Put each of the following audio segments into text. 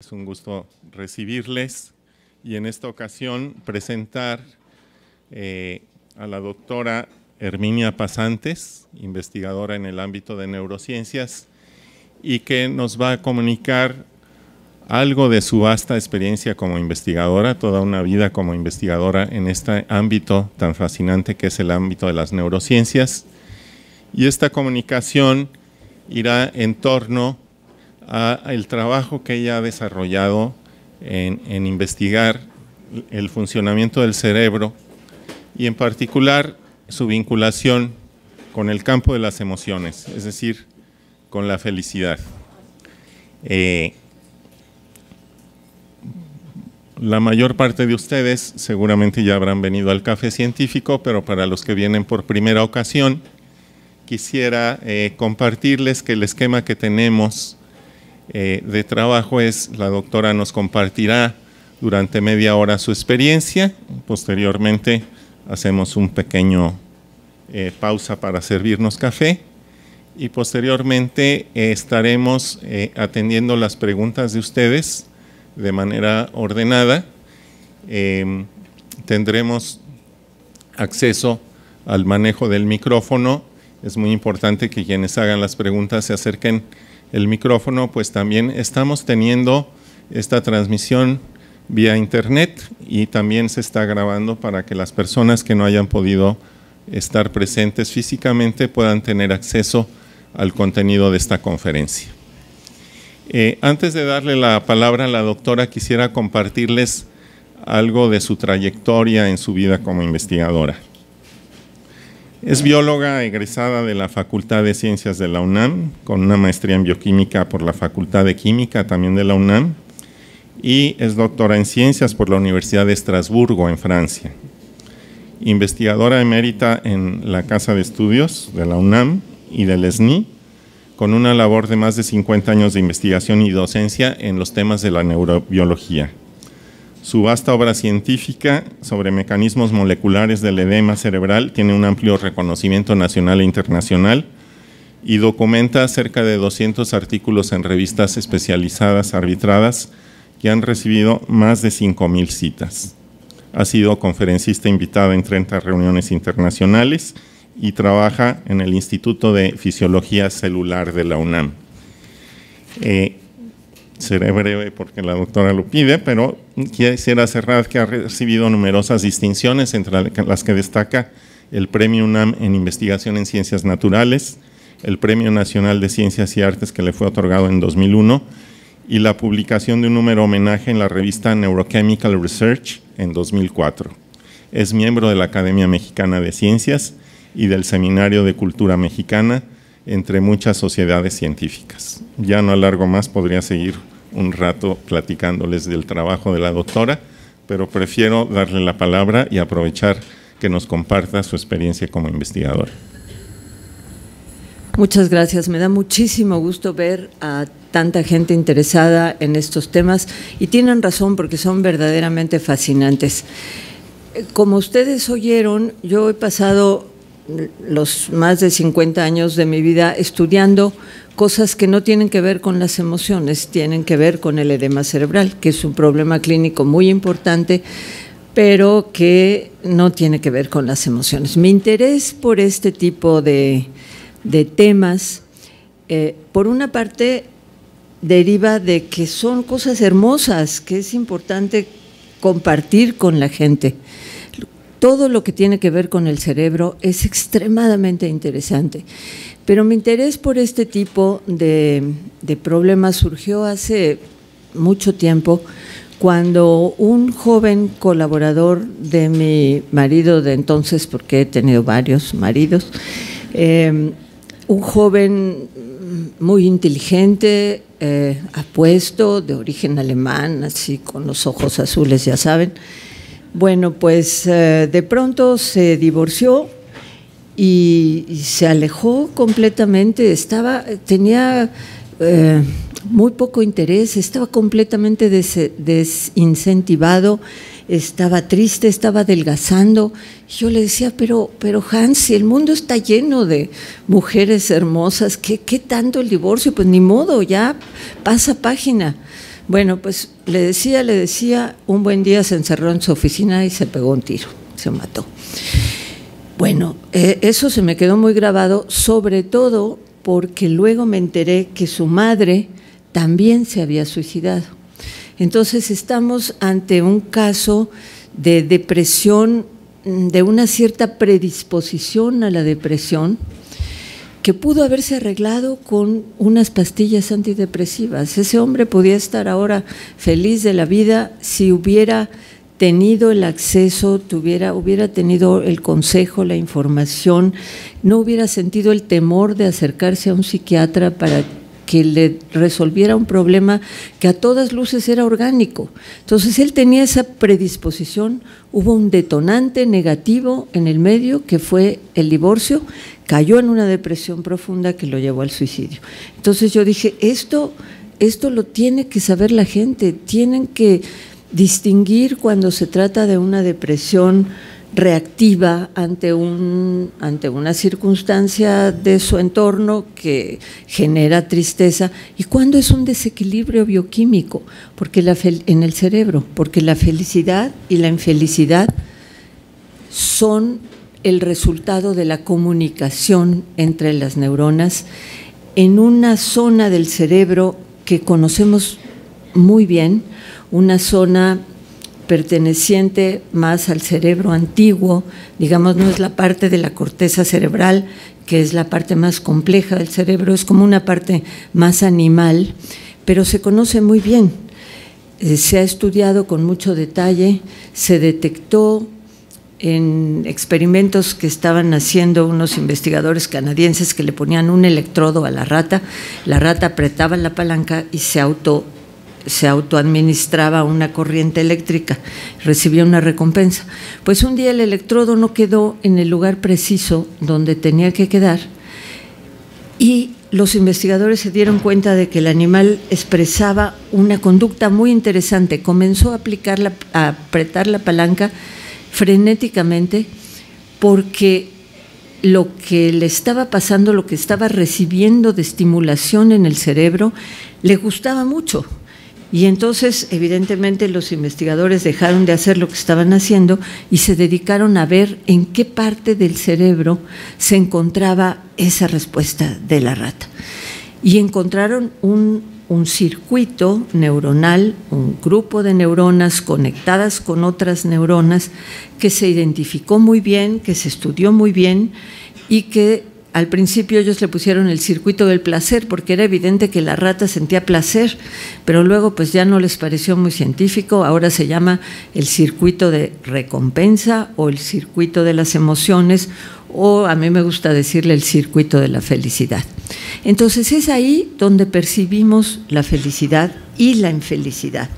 Es un gusto recibirles y en esta ocasión presentar a la doctora Herminia Pasantes, investigadora en el ámbito de neurociencias, y que nos va a comunicar algo de su vasta experiencia como investigadora, toda una vida como investigadora en este ámbito tan fascinante que es el ámbito de las neurociencias. Y esta comunicación irá en torno al trabajo que ella ha desarrollado en investigar el funcionamiento del cerebro y en particular su vinculación con el campo de las emociones, es decir, con la felicidad. La mayor parte de ustedes seguramente ya habrán venido al Café Científico, pero para los que vienen por primera ocasión, quisiera compartirles que el esquema que tenemos de trabajo es: la doctora nos compartirá durante media hora su experiencia, posteriormente hacemos un pequeño pausa para servirnos café y posteriormente estaremos atendiendo las preguntas de ustedes de manera ordenada. Tendremos acceso al manejo del micrófono. Es muy importante que quienes hagan las preguntas se acerquen el micrófono, pues también estamos teniendo esta transmisión vía internet y también se está grabando para que las personas que no hayan podido estar presentes físicamente puedan tener acceso al contenido de esta conferencia. Antes de darle la palabra a la doctora, quisiera compartirles algo de su trayectoria en su vida como investigadora. Es bióloga egresada de la Facultad de Ciencias de la UNAM, con una maestría en bioquímica por la Facultad de Química también de la UNAM, y es doctora en Ciencias por la Universidad de Estrasburgo, en Francia. Investigadora emérita en la Casa de Estudios de la UNAM y del SNI, con una labor de más de 50 años de investigación y docencia en los temas de la neurobiología. Su vasta obra científica sobre mecanismos moleculares del edema cerebral tiene un amplio reconocimiento nacional e internacional y documenta cerca de 200 artículos en revistas especializadas arbitradas que han recibido más de 5,000 citas. Ha sido conferencista invitada en 30 reuniones internacionales y trabaja en el Instituto de Fisiología Celular de la UNAM. Seré breve porque la doctora lo pide, pero quisiera cerrar que ha recibido numerosas distinciones, entre las que destaca el Premio UNAM en Investigación en Ciencias Naturales, el Premio Nacional de Ciencias y Artes que le fue otorgado en 2001 y la publicación de un número homenaje en la revista Neurochemical Research en 2004. Es miembro de la Academia Mexicana de Ciencias y del Seminario de Cultura Mexicana, entre muchas sociedades científicas. Ya no alargo más, podría seguir un rato platicándoles del trabajo de la doctora, pero prefiero darle la palabra y aprovechar que nos comparta su experiencia como investigadora. Muchas gracias, me da muchísimo gusto ver a tanta gente interesada en estos temas y tienen razón porque son verdaderamente fascinantes. Como ustedes oyeron, yo he pasado los más de 50 años de mi vida estudiando cosas que no tienen que ver con las emociones, tienen que ver con el edema cerebral, que es un problema clínico muy importante, pero que no tiene que ver con las emociones. Mi interés por este tipo de temas, por una parte, deriva de que son cosas hermosas, que es importante compartir con la gente. Todo lo que tiene que ver con el cerebro es extremadamente interesante, pero mi interés por este tipo de problemas surgió hace mucho tiempo, cuando un joven colaborador de mi marido de entonces, porque he tenido varios maridos, un joven muy inteligente, apuesto, de origen alemán, así con los ojos azules, ya saben. Bueno, pues de pronto se divorció y se alejó completamente, tenía muy poco interés, estaba completamente desincentivado, estaba triste, estaba adelgazando. Yo le decía, pero Hans, si el mundo está lleno de mujeres hermosas, ¿qué tanto el divorcio? Pues ni modo, ya pasa página. Bueno, pues le decía, un buen día se encerró en su oficina y se pegó un tiro, se mató. Bueno, eso se me quedó muy grabado, sobre todo porque luego me enteré que su madre también se había suicidado. Entonces estamos ante un caso de depresión, de una cierta predisposición a la depresión, que pudo haberse arreglado con unas pastillas antidepresivas. Ese hombre podía estar ahora feliz de la vida si hubiera tenido el acceso, hubiera tenido el consejo, la información, no hubiera sentido el temor de acercarse a un psiquiatra para que le resolviera un problema que a todas luces era orgánico. Entonces él tenía esa predisposición, hubo un detonante negativo en el medio que fue el divorcio, cayó en una depresión profunda que lo llevó al suicidio. Entonces yo dije, esto lo tiene que saber la gente, tienen que distinguir cuando se trata de una depresión reactiva ante una circunstancia de su entorno que genera tristeza y cuando es un desequilibrio bioquímico en el cerebro, porque la felicidad y la infelicidad son el resultado de la comunicación entre las neuronas en una zona del cerebro que conocemos muy bien, una zona perteneciente más al cerebro antiguo, digamos, no es la parte de la corteza cerebral, que es la parte más compleja del cerebro, es como una parte más animal, pero se conoce muy bien, se ha estudiado con mucho detalle, se detectó en experimentos que estaban haciendo unos investigadores canadienses que le ponían un electrodo a la rata apretaba la palanca y se autoadministraba una corriente eléctrica, recibía una recompensa. Pues un día el electrodo no quedó en el lugar preciso donde tenía que quedar y los investigadores se dieron cuenta de que el animal expresaba una conducta muy interesante, comenzó a apretar la palanca frenéticamente porque lo que le estaba pasando, lo que estaba recibiendo de estimulación en el cerebro, le gustaba mucho. Y entonces, evidentemente, los investigadores dejaron de hacer lo que estaban haciendo y se dedicaron a ver en qué parte del cerebro se encontraba esa respuesta de la rata. Y encontraron un circuito neuronal, un grupo de neuronas conectadas con otras neuronas que se identificó muy bien, que se estudió muy bien y que al principio ellos le pusieron el circuito del placer porque era evidente que la rata sentía placer, pero luego pues ya no les pareció muy científico, ahora se llama el circuito de recompensa o el circuito de las emociones o a mí me gusta decirle el circuito de la felicidad. Entonces es ahí donde percibimos la felicidad y la infelicidad.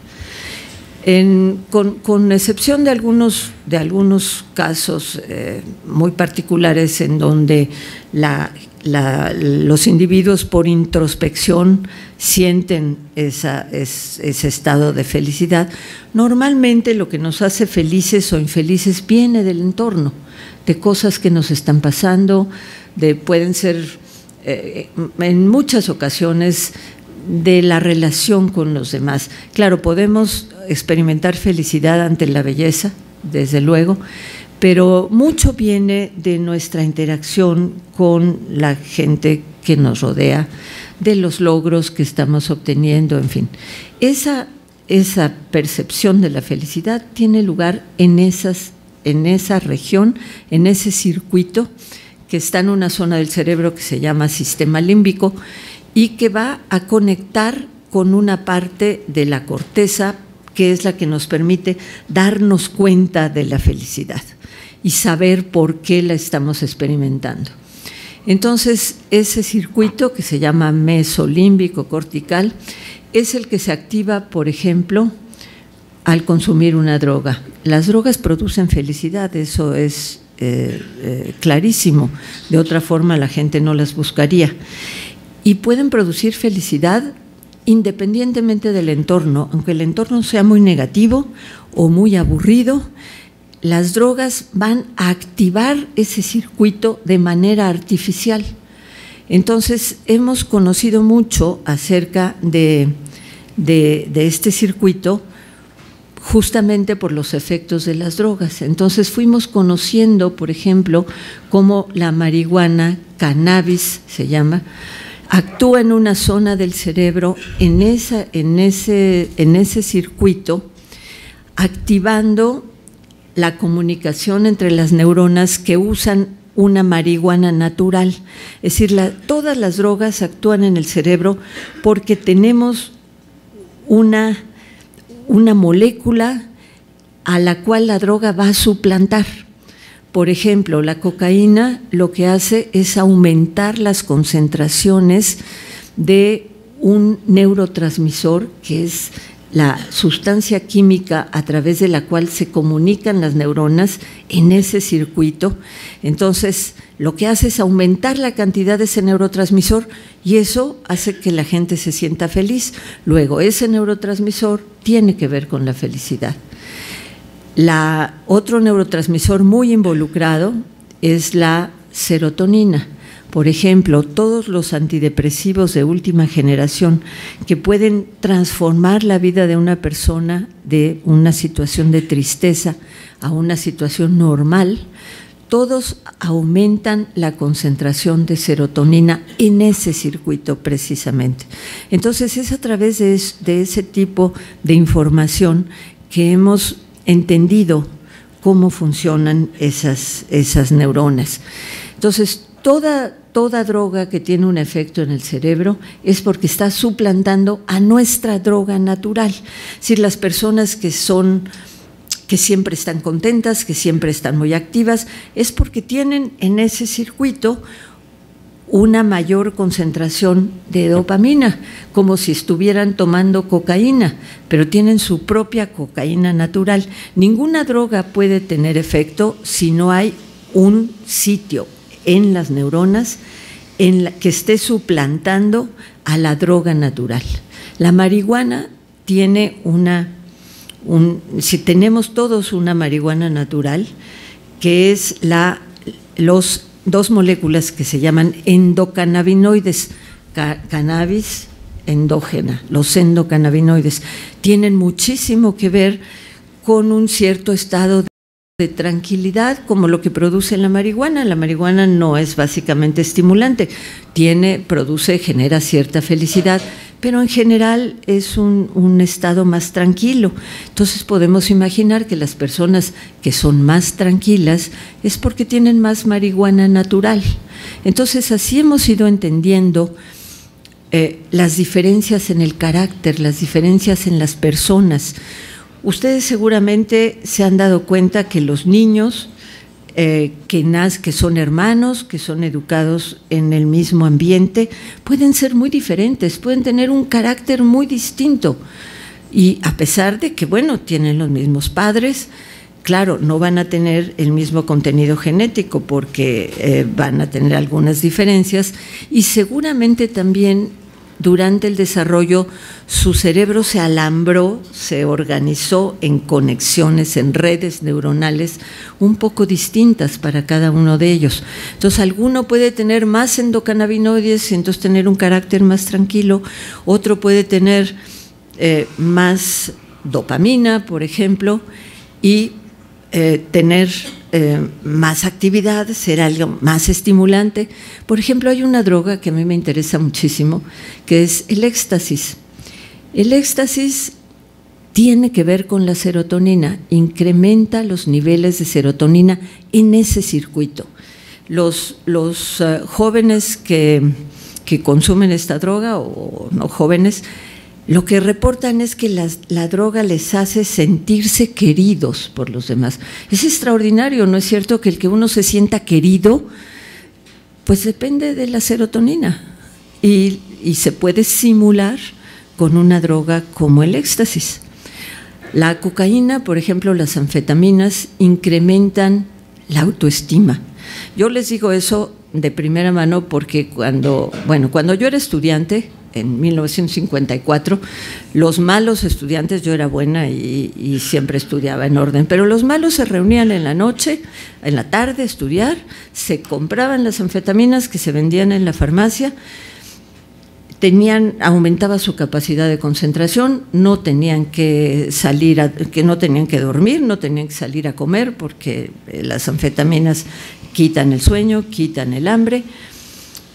Con excepción de algunos casos muy particulares en donde los individuos por introspección sienten ese estado de felicidad, normalmente lo que nos hace felices o infelices viene del entorno, de cosas que nos están pasando, pueden ser en muchas ocasiones de la relación con los demás. Claro, podemos experimentar felicidad ante la belleza, desde luego, pero mucho viene de nuestra interacción con la gente que nos rodea, de los logros que estamos obteniendo, en fin. Esa percepción de la felicidad tiene lugar en esa región, en ese circuito que está en una zona del cerebro que se llama sistema límbico y que va a conectar con una parte de la corteza que es la que nos permite darnos cuenta de la felicidad y saber por qué la estamos experimentando. Entonces, ese circuito que se llama mesolímbico cortical es el que se activa, por ejemplo, al consumir una droga. Las drogas producen felicidad, eso es clarísimo, de otra forma la gente no las buscaría. Y pueden producir felicidad independientemente del entorno, aunque el entorno sea muy negativo o muy aburrido, las drogas van a activar ese circuito de manera artificial. Entonces, hemos conocido mucho acerca de de este circuito justamente por los efectos de las drogas. Entonces fuimos conociendo, por ejemplo, cómo la marihuana, cannabis se llama, actúa en una zona del cerebro, en ese circuito, activando la comunicación entre las neuronas que usan una marihuana natural. Es decir, todas las drogas actúan en el cerebro porque tenemos una molécula a la cual la droga va a suplantar. Por ejemplo, la cocaína lo que hace es aumentar las concentraciones de un neurotransmisor, que es la sustancia química a través de la cual se comunican las neuronas en ese circuito. Entonces, lo que hace es aumentar la cantidad de ese neurotransmisor y eso hace que la gente se sienta feliz. Luego, ese neurotransmisor tiene que ver con la felicidad. Otro neurotransmisor muy involucrado es la serotonina. Por ejemplo, todos los antidepresivos de última generación que pueden transformar la vida de una persona de una situación de tristeza a una situación normal, todos aumentan la concentración de serotonina en ese circuito precisamente. Entonces, es a través de ese tipo de información que hemos entendido cómo funcionan esas neuronas. Entonces, toda droga que tiene un efecto en el cerebro es porque está suplantando a nuestra droga natural. Es decir, las personas que siempre están contentas, que siempre están muy activas, es porque tienen en ese circuito una mayor concentración de dopamina, como si estuvieran tomando cocaína, pero tienen su propia cocaína natural. Ninguna droga puede tener efecto si no hay un sitio en las neuronas que esté suplantando a la droga natural. La marihuana tiene si tenemos todos una marihuana natural, que es los dos moléculas que se llaman endocannabinoides, cannabis endógena, los endocannabinoides, tienen muchísimo que ver con un cierto estado de tranquilidad, como lo que produce la marihuana. La marihuana no es básicamente estimulante, genera cierta felicidad, pero en general es un estado más tranquilo. Entonces podemos imaginar que las personas que son más tranquilas es porque tienen más marihuana natural. Entonces así hemos ido entendiendo las diferencias en el carácter, las diferencias en las personas. Ustedes seguramente se han dado cuenta que los niños que son hermanos, que son educados en el mismo ambiente, pueden ser muy diferentes, pueden tener un carácter muy distinto. Y a pesar de que, tienen los mismos padres, claro, no van a tener el mismo contenido genético porque van a tener algunas diferencias y seguramente también durante el desarrollo su cerebro se alambró, se organizó en conexiones, en redes neuronales un poco distintas para cada uno de ellos. Entonces, alguno puede tener más endocannabinoides y entonces tener un carácter más tranquilo, otro puede tener más dopamina, por ejemplo, y tener más actividad, ser algo más estimulante. Por ejemplo, hay una droga que a mí me interesa muchísimo, que es el éxtasis. El éxtasis tiene que ver con la serotonina, incrementa los niveles de serotonina en ese circuito. Los jóvenes que consumen esta droga, o no jóvenes, lo que reportan es que la droga les hace sentirse queridos por los demás. Es extraordinario, ¿no es cierto? Que el que uno se sienta querido, pues depende de la serotonina y se puede simular con una droga como el éxtasis. La cocaína, por ejemplo, las anfetaminas incrementan la autoestima. Yo les digo eso de primera mano porque cuando yo era estudiante, en 1954, los malos estudiantes, yo era buena y siempre estudiaba en orden, pero los malos se reunían en la noche, en la tarde a estudiar, se compraban las anfetaminas que se vendían en la farmacia, aumentaba su capacidad de concentración, no tenían que salir, no tenían que dormir, no tenían que salir a comer, porque las anfetaminas quitan el sueño, quitan el hambre,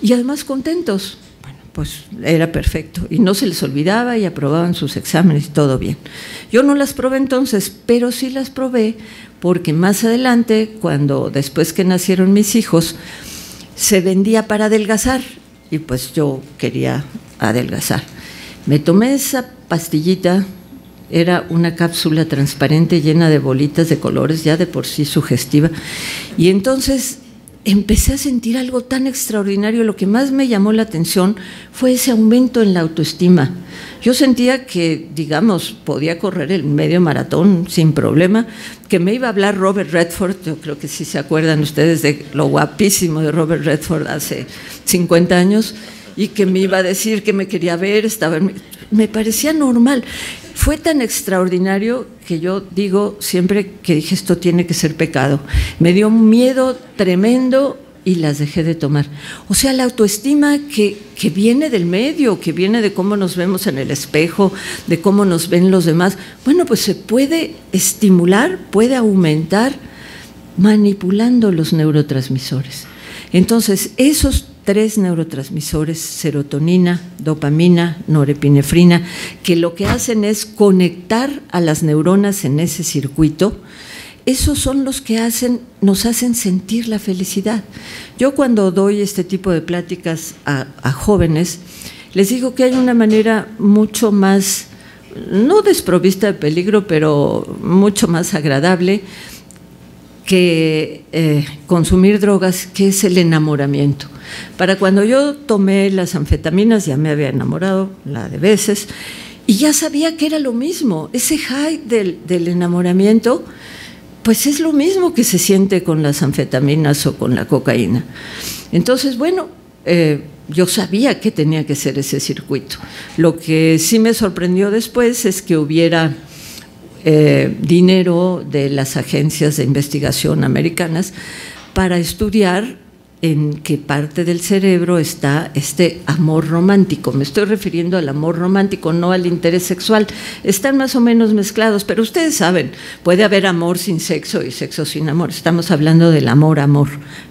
y además contentos. Bueno, pues era perfecto, y no se les olvidaba, y aprobaban sus exámenes y todo bien. Yo no las probé entonces, pero sí las probé, porque más adelante, después que nacieron mis hijos, se vendía para adelgazar, y pues yo quería adelgazar. Me tomé esa pastillita, era una cápsula transparente llena de bolitas de colores, ya de por sí sugestiva, y entonces empecé a sentir algo tan extraordinario. Lo que más me llamó la atención fue ese aumento en la autoestima. Yo sentía que, digamos, podía correr el medio maratón sin problema, que me iba a hablar Robert Redford. Yo creo que sí se acuerdan ustedes de lo guapísimo de Robert Redford hace 50 años, y que me iba a decir que me quería ver, me parecía normal. Fue tan extraordinario que yo digo siempre que dije, esto tiene que ser pecado. Me dio un miedo tremendo y las dejé de tomar. O sea, la autoestima que viene del medio, que viene de cómo nos vemos en el espejo, de cómo nos ven los demás, bueno, pues se puede estimular, puede aumentar manipulando los neurotransmisores. Entonces, esos 3 neurotransmisores, serotonina, dopamina, norepinefrina, que lo que hacen es conectar a las neuronas en ese circuito, esos son los que nos hacen sentir la felicidad. Yo cuando doy este tipo de pláticas a jóvenes, les digo que hay una manera mucho más, no desprovista de peligro, pero mucho más agradable que consumir drogas, que es el enamoramiento. Para cuando yo tomé las anfetaminas, ya me había enamorado la de veces, y ya sabía que era lo mismo. Ese high del enamoramiento, pues es lo mismo que se siente con las anfetaminas o con la cocaína. Entonces, bueno, yo sabía que tenía que ser ese circuito. Lo que sí me sorprendió después es que hubiera dinero de las agencias de investigación americanas para estudiar en qué parte del cerebro está este amor romántico. Me estoy refiriendo al amor romántico, no al interés sexual. Están más o menos mezclados, pero ustedes saben, puede haber amor sin sexo y sexo sin amor. Estamos hablando del amor,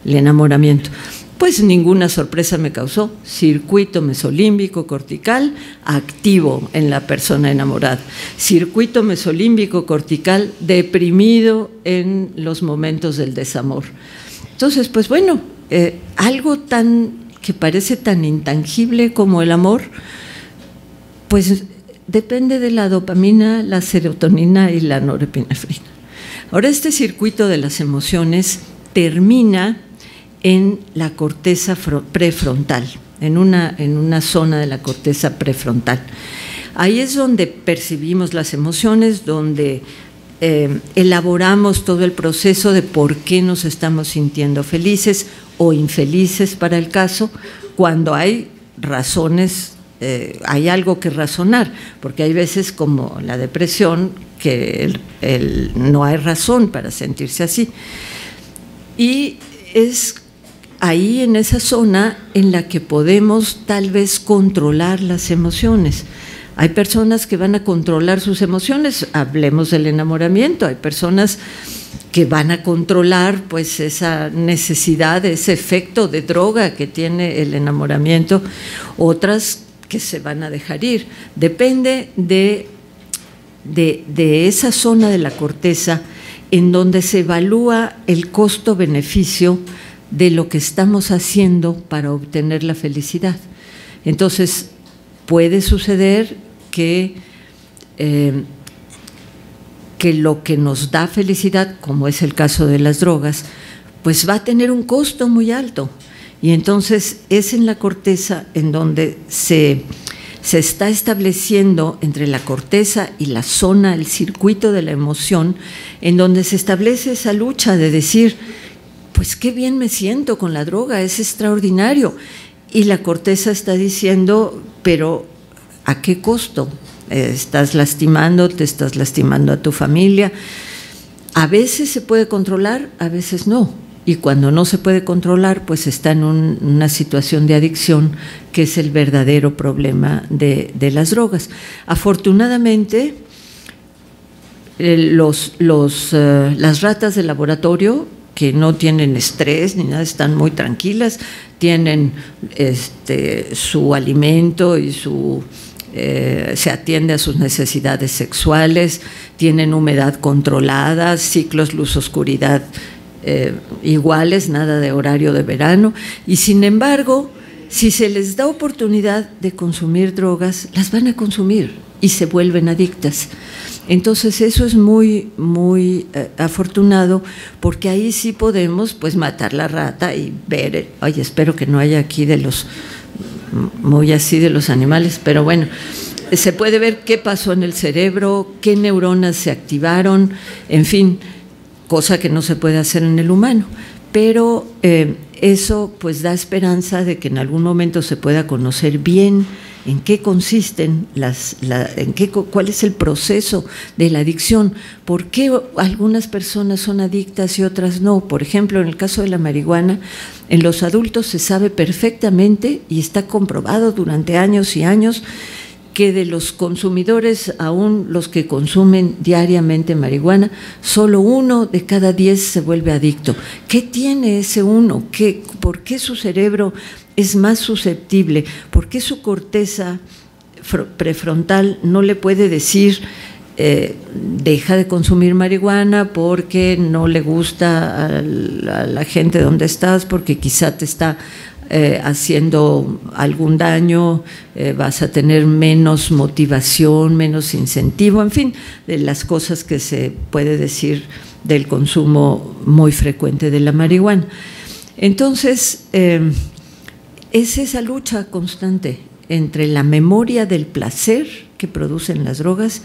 el enamoramiento. Pues ninguna sorpresa me causó. Circuito mesolímbico cortical activo en la persona enamorada. Circuito mesolímbico cortical deprimido en los momentos del desamor. Entonces, pues bueno, algo que parece tan intangible como el amor, pues depende de la dopamina, la serotonina y la norepinefrina. Ahora, este circuito de las emociones termina en la corteza prefrontal, en una zona de la corteza prefrontal. Ahí es donde percibimos las emociones, donde elaboramos todo el proceso de por qué nos estamos sintiendo felices o infelices para el caso, cuando hay razones, hay algo que razonar, porque hay veces como la depresión que no hay razón para sentirse así. Y es ahí en esa zona en la que podemos tal vez controlar las emociones. Hay personas que van a controlar sus emociones, hablemos del enamoramiento, hay personas que van a controlar pues esa necesidad, ese efecto de droga que tiene el enamoramiento, otras que se van a dejar ir. Depende de esa zona de la corteza en donde se evalúa el costo-beneficio de lo que estamos haciendo para obtener la felicidad. Entonces, puede suceder que lo que nos da felicidad, como es el caso de las drogas, pues va a tener un costo muy alto. Y entonces es en la corteza en donde se está estableciendo, entre la corteza y la zona, el circuito de la emoción, en donde se establece esa lucha de decir, pues qué bien me siento con la droga, es extraordinario. Y la corteza está diciendo, pero ¿a qué costo? Te estás lastimando a tu familia. A veces se puede controlar, a veces no. y cuando no se puede controlar, pues está en una situación de adicción, que es el verdadero problema de las drogas. Afortunadamente, las ratas de laboratorio, que no tienen estrés ni nada, están muy tranquilas, tienen su alimento y se atiende a sus necesidades sexuales, tienen humedad controlada, ciclos luz-oscuridad iguales, nada de horario de verano, y sin embargo, si se les da oportunidad de consumir drogas, las van a consumir y se vuelven adictas. Entonces eso es muy, muy afortunado, porque ahí sí podemos pues matar la rata y ver, oye, espero que no haya aquí de los animales, pero bueno, se puede ver qué pasó en el cerebro, qué neuronas se activaron, en fin, cosa que no se puede hacer en el humano, pero eso pues da esperanza de que en algún momento se pueda conocer bien en qué consisten cuál es el proceso de la adicción, por qué algunas personas son adictas y otras no. Por ejemplo, en el caso de la marihuana, en los adultos se sabe perfectamente y está comprobado durante años y años que de los consumidores, aún los que consumen diariamente marihuana, solo 1 de cada 10 se vuelve adicto. ¿Qué tiene ese 1? ¿Por qué su cerebro es más susceptible? ¿Por qué su corteza prefrontal no le puede decir deja de consumir marihuana porque no le gusta a la gente donde estás, porque quizá te está haciendo algún daño, vas a tener menos motivación, menos incentivo, en fin, de las cosas que se puede decir del consumo muy frecuente de la marihuana? Entonces, es esa lucha constante entre la memoria del placer que producen las drogas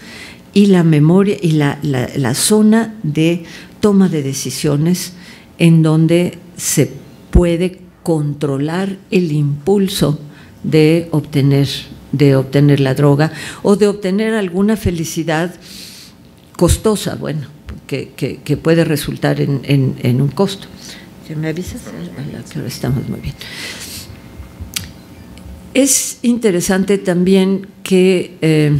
y la memoria y la zona de toma de decisiones, en donde se puede controlar el impulso de obtener la droga o de obtener alguna felicidad costosa, bueno, que puede resultar en un costo. ¿Me avisas? A la hora estamos muy bien. Es interesante también que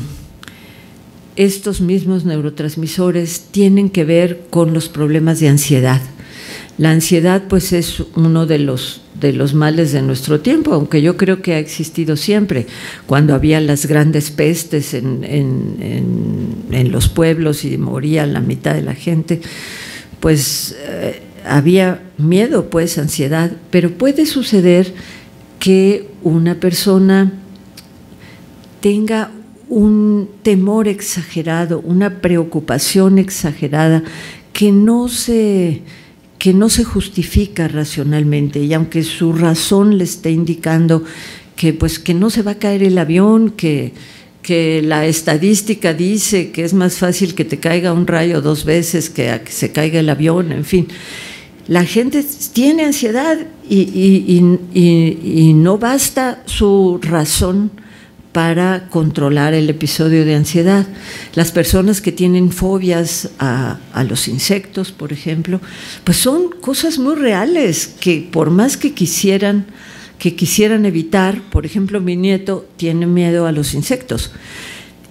estos mismos neurotransmisores tienen que ver con los problemas de ansiedad. La ansiedad pues es uno de los males de nuestro tiempo, aunque yo creo que ha existido siempre. Cuando había las grandes pestes en los pueblos y moría la mitad de la gente, pues había miedo, pues ansiedad, pero puede suceder que una persona tenga un temor exagerado, una preocupación exagerada que no se justifica racionalmente, y aunque su razón le esté indicando que pues que no se va a caer el avión, que la estadística dice que es más fácil que te caiga un rayo 2 veces que a que se caiga el avión, en fin, la gente tiene ansiedad y no basta su razón para controlar el episodio de ansiedad. Las personas que tienen fobias a los insectos, por ejemplo, pues son cosas muy reales que por más que quisieran evitar. Por ejemplo, mi nieto tiene miedo a los insectos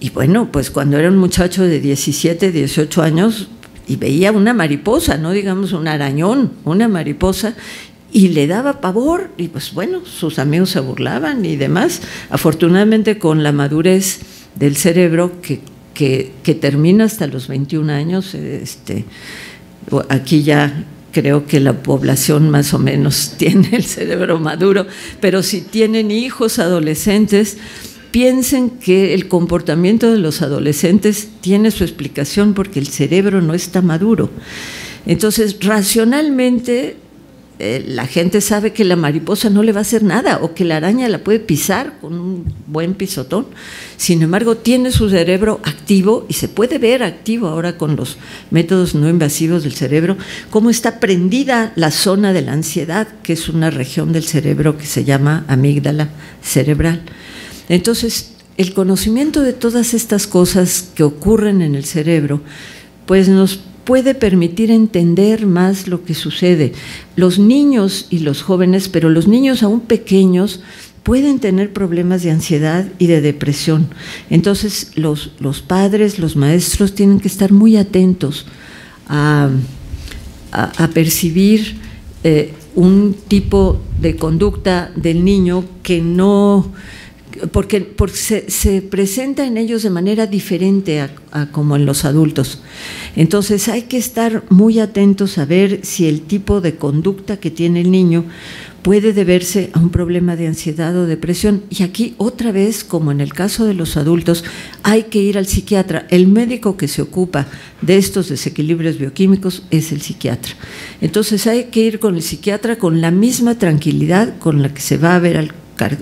y bueno, pues cuando era un muchacho de 17, 18 años y veía una mariposa, no digamos un arañón, una mariposa, y le daba pavor, y pues bueno, sus amigos se burlaban y demás. Afortunadamente, con la madurez del cerebro que termina hasta los 21 años, aquí ya creo que la población más o menos tiene el cerebro maduro, pero si tienen hijos adolescentes, piensen que el comportamiento de los adolescentes tiene su explicación porque el cerebro no está maduro. Entonces, racionalmente, la gente sabe que la mariposa no le va a hacer nada o que la araña la puede pisar con un buen pisotón. Sin embargo, tiene su cerebro activo y se puede ver activo ahora con los métodos no invasivos del cerebro, cómo está prendida la zona de la ansiedad, que es una región del cerebro que se llama amígdala cerebral. Entonces, el conocimiento de todas estas cosas que ocurren en el cerebro, pues nos puede permitir entender más lo que sucede. Los niños y los jóvenes, pero los niños aún pequeños, pueden tener problemas de ansiedad y de depresión. Entonces, los padres, los maestros tienen que estar muy atentos a percibir un tipo de conducta del niño que no… porque se presenta en ellos de manera diferente a como en los adultos. Entonces hay que estar muy atentos a ver si el tipo de conducta que tiene el niño puede deberse a un problema de ansiedad o depresión. Y aquí otra vez, como en el caso de los adultos, hay que ir al psiquiatra. El médico que se ocupa de estos desequilibrios bioquímicos es el psiquiatra. Entonces hay que ir con el psiquiatra con la misma tranquilidad con la que se va a ver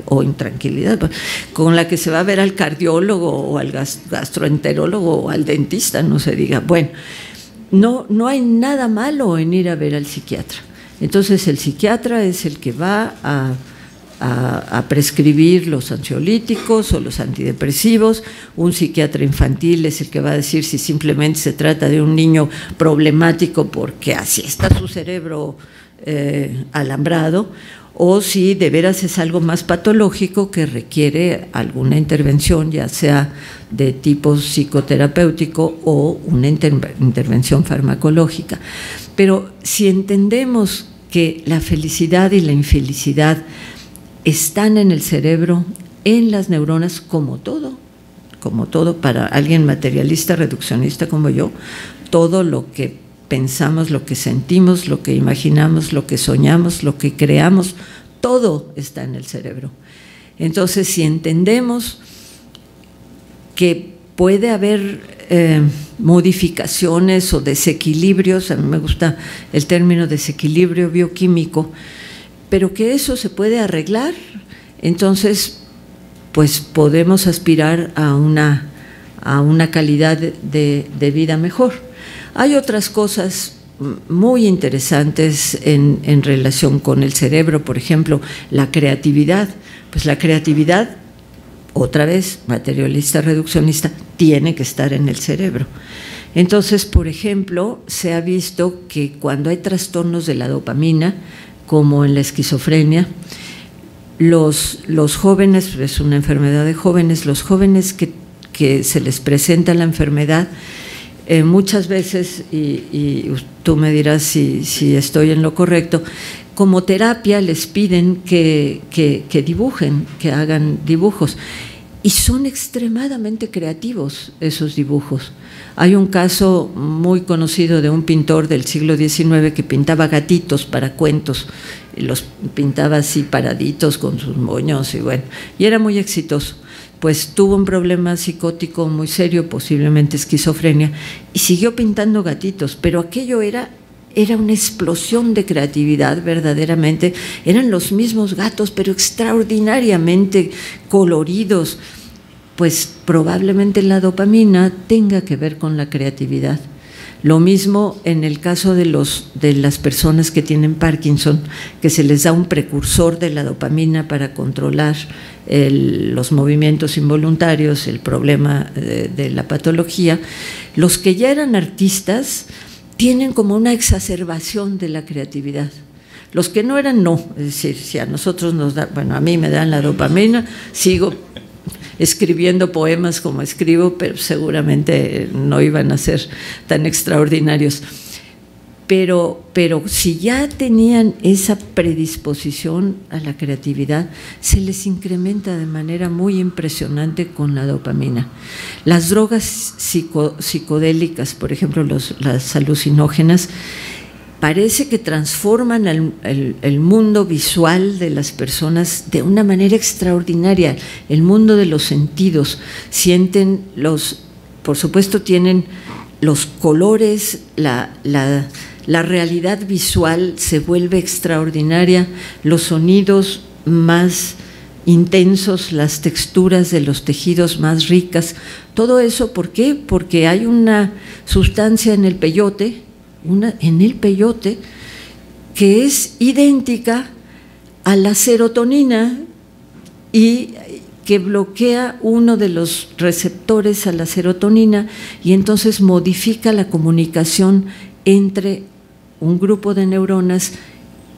o intranquilidad, con la que se va a ver al cardiólogo o al gastroenterólogo o al dentista, no se diga. Bueno, no hay nada malo en ir a ver al psiquiatra. Entonces el psiquiatra es el que va a prescribir los ansiolíticos o los antidepresivos. Un psiquiatra infantil es el que va a decir si simplemente se trata de un niño problemático porque así está su cerebro alambrado, o si de veras es algo más patológico que requiere alguna intervención, ya sea de tipo psicoterapéutico o una intervención farmacológica. Pero si entendemos que la felicidad y la infelicidad están en el cerebro, en las neuronas, como todo para alguien materialista, reduccionista como yo, todo lo que pensamos, lo que sentimos, lo que imaginamos, lo que soñamos, lo que creamos, todo está en el cerebro. Entonces, si entendemos que puede haber modificaciones o desequilibrios, a mí me gusta el término desequilibrio bioquímico, pero que eso se puede arreglar, entonces pues podemos aspirar a una calidad de vida mejor. Hay otras cosas muy interesantes en relación con el cerebro, por ejemplo, la creatividad. Pues la creatividad, otra vez, materialista, reduccionista, tiene que estar en el cerebro. Entonces, por ejemplo, se ha visto que cuando hay trastornos de la dopamina, como en la esquizofrenia, los jóvenes, es una enfermedad de jóvenes, los jóvenes que se les presenta la enfermedad, muchas veces, y tú me dirás si estoy en lo correcto, como terapia les piden que dibujen, que hagan dibujos, y son extremadamente creativos esos dibujos. Hay un caso muy conocido de un pintor del siglo XIX que pintaba gatitos para cuentos, y los pintaba así paraditos con sus moños, y era muy exitoso. Pues tuvo un problema psicótico muy serio, posiblemente esquizofrenia, y siguió pintando gatitos, pero aquello era una explosión de creatividad verdaderamente. Eran los mismos gatos, pero extraordinariamente coloridos. Pues probablemente la dopamina tenga que ver con la creatividad. Lo mismo en el caso de las personas que tienen Parkinson, que se les da un precursor de la dopamina para controlar los movimientos involuntarios, el problema de la patología. Los que ya eran artistas tienen como una exacerbación de la creatividad. Los que no eran, no. Es decir, si a nosotros nos da, bueno, a mí me dan la dopamina, sigo escribiendo poemas como escribo, pero seguramente no iban a ser tan extraordinarios. Pero si ya tenían esa predisposición a la creatividad, se les incrementa de manera muy impresionante con la dopamina. Las drogas psicodélicas, por ejemplo, las alucinógenas, parece que transforman el mundo visual de las personas de una manera extraordinaria, el mundo de los sentidos. Sienten por supuesto tienen los colores, la realidad visual se vuelve extraordinaria, los sonidos más intensos, las texturas de los tejidos más ricas, todo eso, ¿por qué? Porque hay una sustancia en el peyote, que es idéntica a la serotonina y que bloquea uno de los receptores a la serotonina y entonces modifica la comunicación entre un grupo de neuronas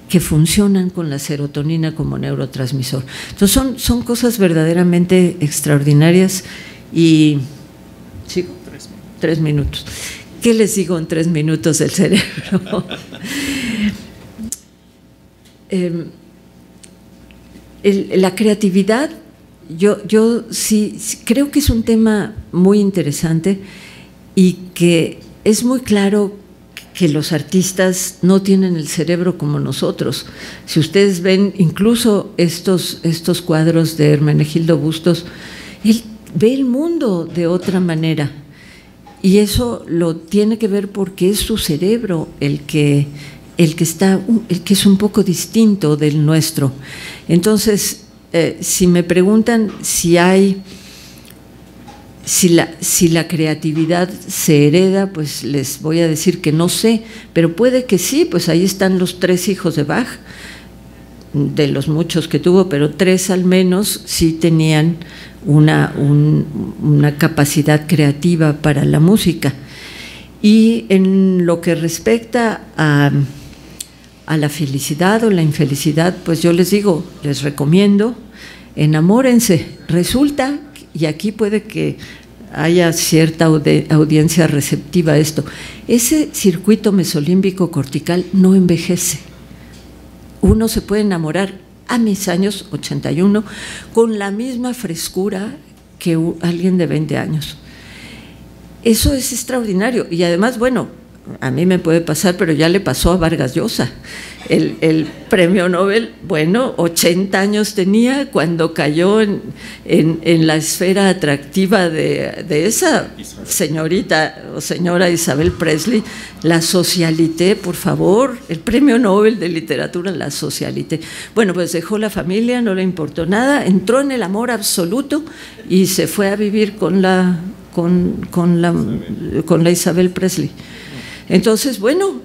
que funcionan con la serotonina como neurotransmisor. Entonces son cosas verdaderamente extraordinarias y… ¿sí? 3 minutos. ¿Qué les digo en 3 minutos del cerebro? La creatividad, yo sí creo que es un tema muy interesante y que es muy claro que los artistas no tienen el cerebro como nosotros. Si ustedes ven incluso estos cuadros de Hermenegildo Bustos, él ve el mundo de otra manera y eso lo tiene que ver porque es su cerebro el que es un poco distinto del nuestro. Entonces, si me preguntan si la creatividad se hereda, pues les voy a decir que no sé, pero puede que sí, pues ahí están los 3 hijos de Bach, de los muchos que tuvo, pero 3 al menos sí tenían una capacidad creativa para la música. Y en lo que respecta a la felicidad o la infelicidad, pues yo les digo, les recomiendo, enamórense. Resulta, y aquí puede que haya cierta audiencia receptiva a esto, ese circuito mesolímbico cortical no envejece. Uno se puede enamorar a mis años 81 con la misma frescura que alguien de 20 años. Eso es extraordinario y además, bueno, a mí me puede pasar, pero ya le pasó a Vargas Llosa. El premio Nobel, bueno, 80 años tenía cuando cayó en la esfera atractiva de esa señorita o señora Isabel Presley, la socialité, por favor, el premio Nobel de literatura, la socialité. Bueno, pues dejó la familia, no le importó nada, entró en el amor absoluto y se fue a vivir con la Isabel Presley. Entonces, bueno,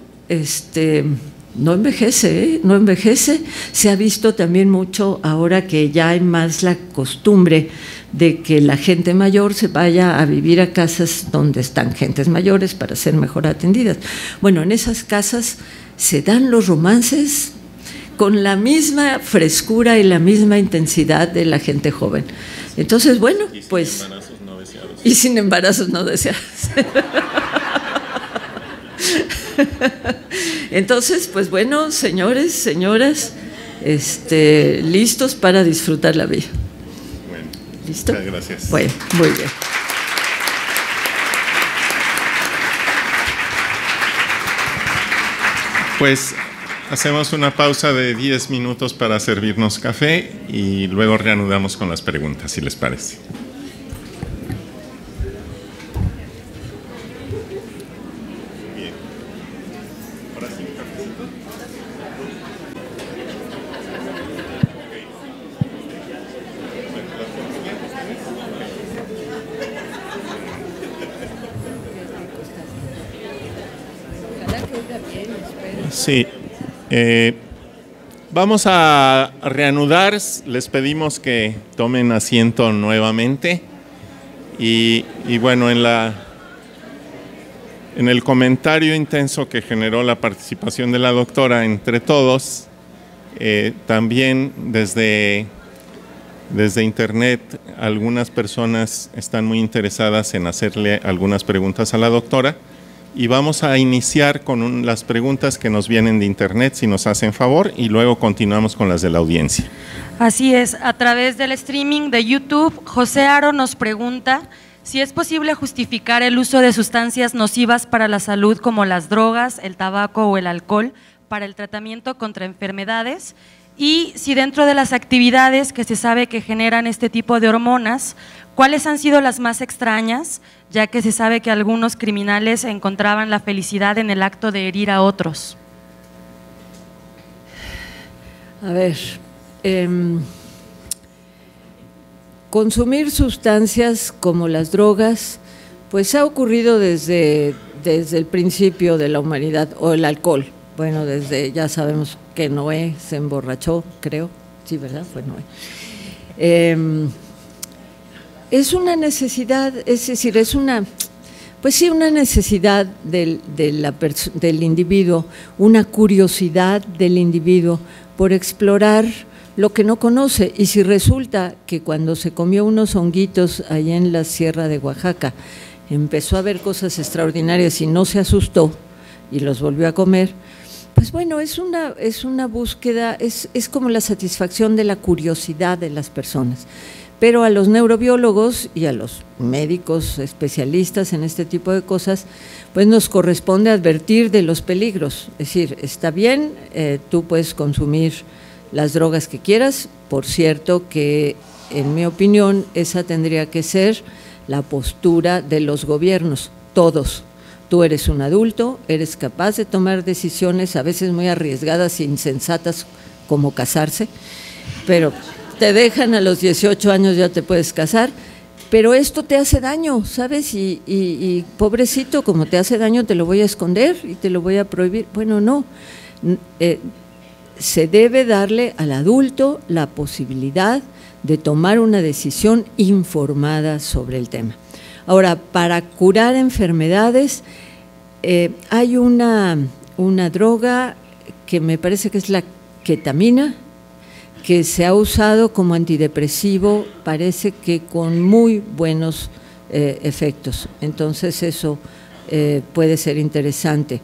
no envejece, no envejece. Se ha visto también mucho ahora que ya hay más la costumbre de que la gente mayor se vaya a vivir a casas donde están gentes mayores para ser mejor atendidas. Bueno, en esas casas se dan los romances con la misma frescura y la misma intensidad de la gente joven. Entonces, bueno, pues… Y sin embarazos no deseados. Entonces, pues bueno, señores, señoras, listos para disfrutar la vida. Bueno, ¿listo? Muchas gracias. Bueno, muy bien. Pues hacemos una pausa de 10 minutos para servirnos café y luego reanudamos con las preguntas, si les parece. Sí, vamos a reanudar, les pedimos que tomen asiento nuevamente y bueno, en el comentario intenso que generó la participación de la doctora entre todos, también desde internet algunas personas están muy interesadas en hacerle algunas preguntas a la doctora. Y vamos a iniciar con las preguntas que nos vienen de internet, si nos hacen favor, y luego continuamos con las de la audiencia. Así es, a través del streaming de YouTube, José Aro nos pregunta si es posible justificar el uso de sustancias nocivas para la salud como las drogas, el tabaco o el alcohol para el tratamiento contra enfermedades, y si dentro de las actividades que se sabe que generan este tipo de hormonas, ¿cuáles han sido las más extrañas, ya que se sabe que algunos criminales encontraban la felicidad en el acto de herir a otros? A ver, consumir sustancias como las drogas, pues ha ocurrido desde el principio de la humanidad, o el alcohol. Bueno, ya sabemos que Noé se emborrachó, creo, sí, ¿verdad? Fue Noé. Es una necesidad, es decir, es una, pues sí, una necesidad del individuo, una curiosidad del individuo por explorar lo que no conoce. Y si resulta que cuando se comió unos honguitos allá en la Sierra de Oaxaca, empezó a ver cosas extraordinarias y no se asustó y los volvió a comer, pues bueno, es una búsqueda, es como la satisfacción de la curiosidad de las personas. Pero a los neurobiólogos y a los médicos especialistas en este tipo de cosas, pues nos corresponde advertir de los peligros. Es decir, está bien, tú puedes consumir las drogas que quieras, por cierto que en mi opinión esa tendría que ser la postura de los gobiernos, todos. Tú eres un adulto, eres capaz de tomar decisiones a veces muy arriesgadas e insensatas como casarse, pero te dejan a los 18 años, ya te puedes casar, pero esto te hace daño, ¿sabes? Y pobrecito, como te hace daño te lo voy a esconder y te lo voy a prohibir. Bueno, no, se debe darle al adulto la posibilidad de tomar una decisión informada sobre el tema. Ahora, para curar enfermedades, hay una droga que me parece que es la ketamina, que se ha usado como antidepresivo, parece que con muy buenos efectos. Entonces eso puede ser interesante.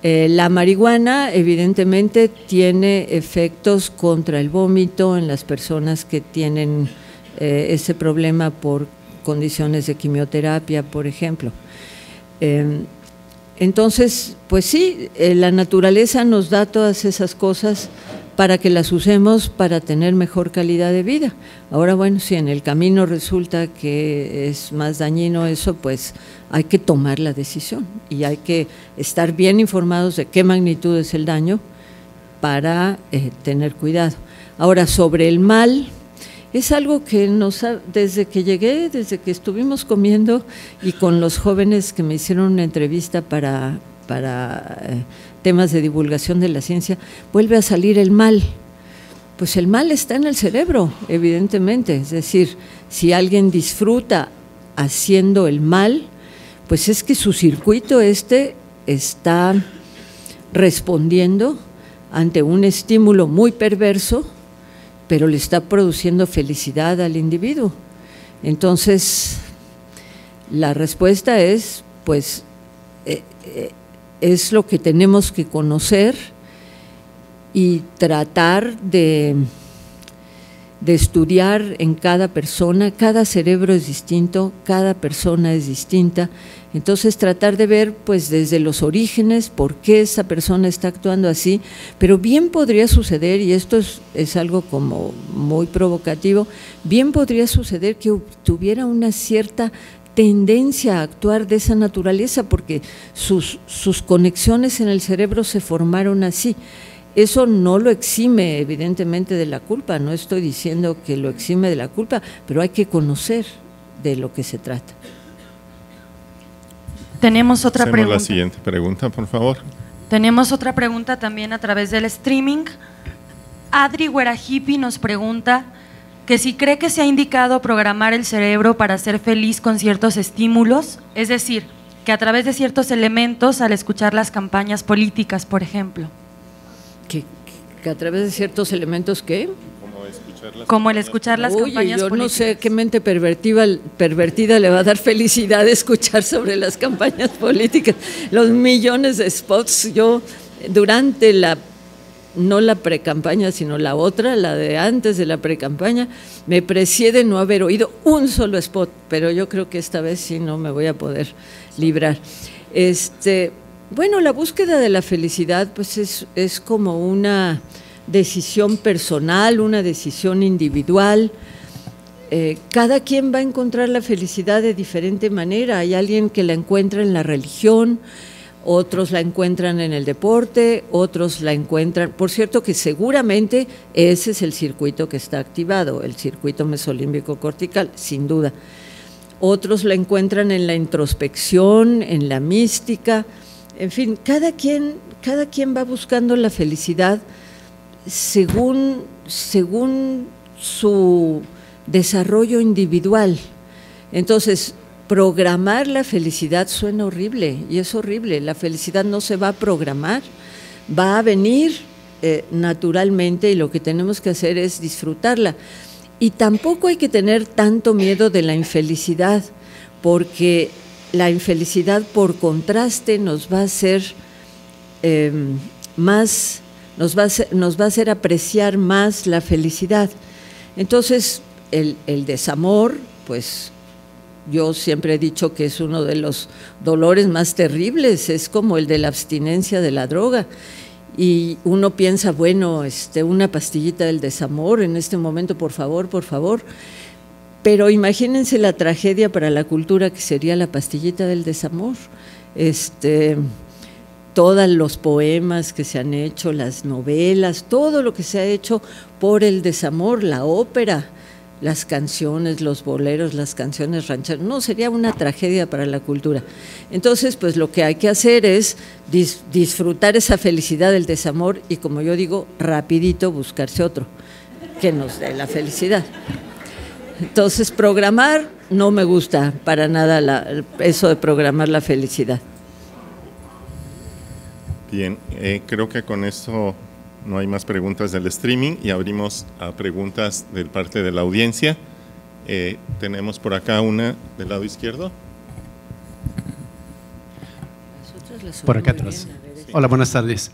La marihuana evidentemente tiene efectos contra el vómito en las personas que tienen ese problema por condiciones de quimioterapia, por ejemplo. Entonces, pues sí, la naturaleza nos da todas esas cosas para que las usemos para tener mejor calidad de vida. Ahora, bueno, si en el camino resulta que es más dañino eso, pues hay que tomar la decisión y hay que estar bien informados de qué magnitud es el daño para tener cuidado. Ahora, sobre el mal, es algo que desde que llegué, desde que estuvimos comiendo y con los jóvenes que me hicieron una entrevista para temas de divulgación de la ciencia, vuelve a salir el mal. Pues el mal está en el cerebro, evidentemente, es decir, si alguien disfruta haciendo el mal, pues es que su circuito está respondiendo ante un estímulo muy perverso, pero le está produciendo felicidad al individuo. Entonces, la respuesta es, pues, es lo que tenemos que conocer y tratar de estudiar en cada persona. Cada cerebro es distinto, cada persona es distinta, entonces tratar de ver pues desde los orígenes por qué esa persona está actuando así, pero bien podría suceder, y esto es algo como muy provocativo, bien podría suceder que tuviera una cierta tendencia a actuar de esa naturaleza porque sus conexiones en el cerebro se formaron así. Eso no lo exime evidentemente de la culpa, no estoy diciendo que lo exime de la culpa, pero hay que conocer de lo que se trata. Tenemos otra pregunta. La siguiente pregunta, por favor. Tenemos otra pregunta también a través del streaming. Adri Huerajipi nos pregunta que si cree que se ha indicado programar el cerebro para ser feliz con ciertos estímulos, es decir, que a través de ciertos elementos al escuchar las campañas políticas, por ejemplo. Que a través de ciertos elementos, ¿qué? Como el escuchar las campañas yo políticas. No sé qué mente pervertida le va a dar felicidad escuchar sobre las campañas políticas, los millones de spots. Yo durante no la precampaña, sino la otra, la de antes de la precampaña, me precié de no haber oído un solo spot, pero yo creo que esta vez sí no me voy a poder librar. Bueno, la búsqueda de la felicidad pues es como una decisión personal, una decisión individual. Cada quien va a encontrar la felicidad de diferente manera. Hay alguien que la encuentra en la religión, otros la encuentran en el deporte, otros la encuentran… Por cierto que seguramente ese es el circuito que está activado, el circuito mesolímbico cortical, sin duda. Otros la encuentran en la introspección, en la mística. En fin, cada quien va buscando la felicidad según su desarrollo individual. Entonces, programar la felicidad suena horrible, y es horrible. La felicidad no se va a programar, va a venir naturalmente, y lo que tenemos que hacer es disfrutarla. Y tampoco hay que tener tanto miedo de la infelicidad, porque la infelicidad, por contraste, nos va a hacer nos va a hacer apreciar más la felicidad. Entonces, el desamor, pues yo siempre he dicho que es uno de los dolores más terribles, es como el de la abstinencia de la droga. Y uno piensa, bueno, una pastillita del desamor en este momento, por favor, pero imagínense la tragedia para la cultura que sería la pastillita del desamor. Todos los poemas que se han hecho, las novelas, todo lo que se ha hecho por el desamor, la ópera, las canciones, los boleros, las canciones rancheras, no, sería una tragedia para la cultura. Entonces, pues lo que hay que hacer es disfrutar esa felicidad del desamor y, como yo digo, rapidito buscarse otro que nos dé la felicidad. Entonces, programar no me gusta para nada eso de programar la felicidad. Bien, creo que con esto no hay más preguntas del streaming y abrimos a preguntas de parte de la audiencia. Tenemos por acá una del lado izquierdo. Por acá atrás. Hola, buenas tardes.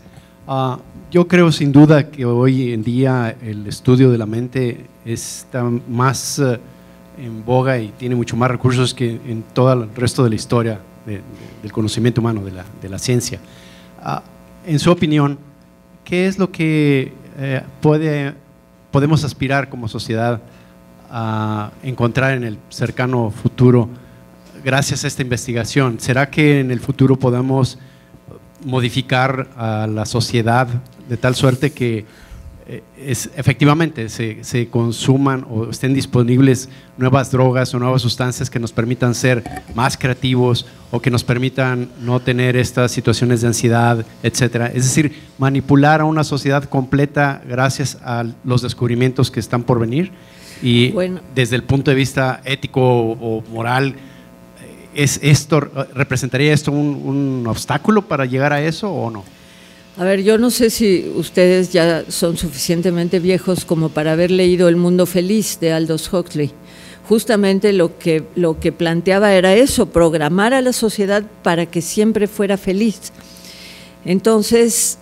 Yo creo sin duda que hoy en día el estudio de la mente está más en boga y tiene mucho más recursos que en todo el resto de la historia del conocimiento humano, de la ciencia. En su opinión, ¿qué es lo que podemos aspirar como sociedad a encontrar en el cercano futuro gracias a esta investigación? ¿Será que en el futuro podamos modificar a la sociedad de tal suerte que efectivamente se consuman o estén disponibles nuevas drogas o nuevas sustancias que nos permitan ser más creativos o que nos permitan no tener estas situaciones de ansiedad, etcétera? Es decir, manipular a una sociedad completa gracias a los descubrimientos que están por venir. Y bueno, desde el punto de vista ético o moral, ¿representaría esto un obstáculo para llegar a eso o no? A ver, yo no sé si ustedes ya son suficientemente viejos como para haber leído El mundo feliz de Aldous Huxley. Justamente lo que planteaba era eso, programar a la sociedad para que siempre fuera feliz. Entonces,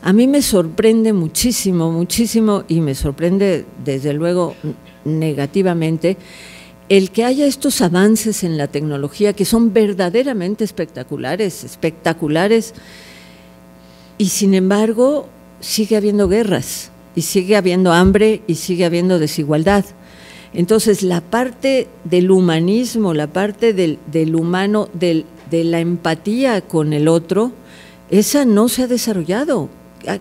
a mí me sorprende muchísimo, y me sorprende desde luego negativamente, el que haya estos avances en la tecnología que son verdaderamente espectaculares, y sin embargo sigue habiendo guerras, y sigue habiendo hambre, y sigue habiendo desigualdad. Entonces, la parte del humanismo, la parte del humano, de la empatía con el otro, esa no se ha desarrollado.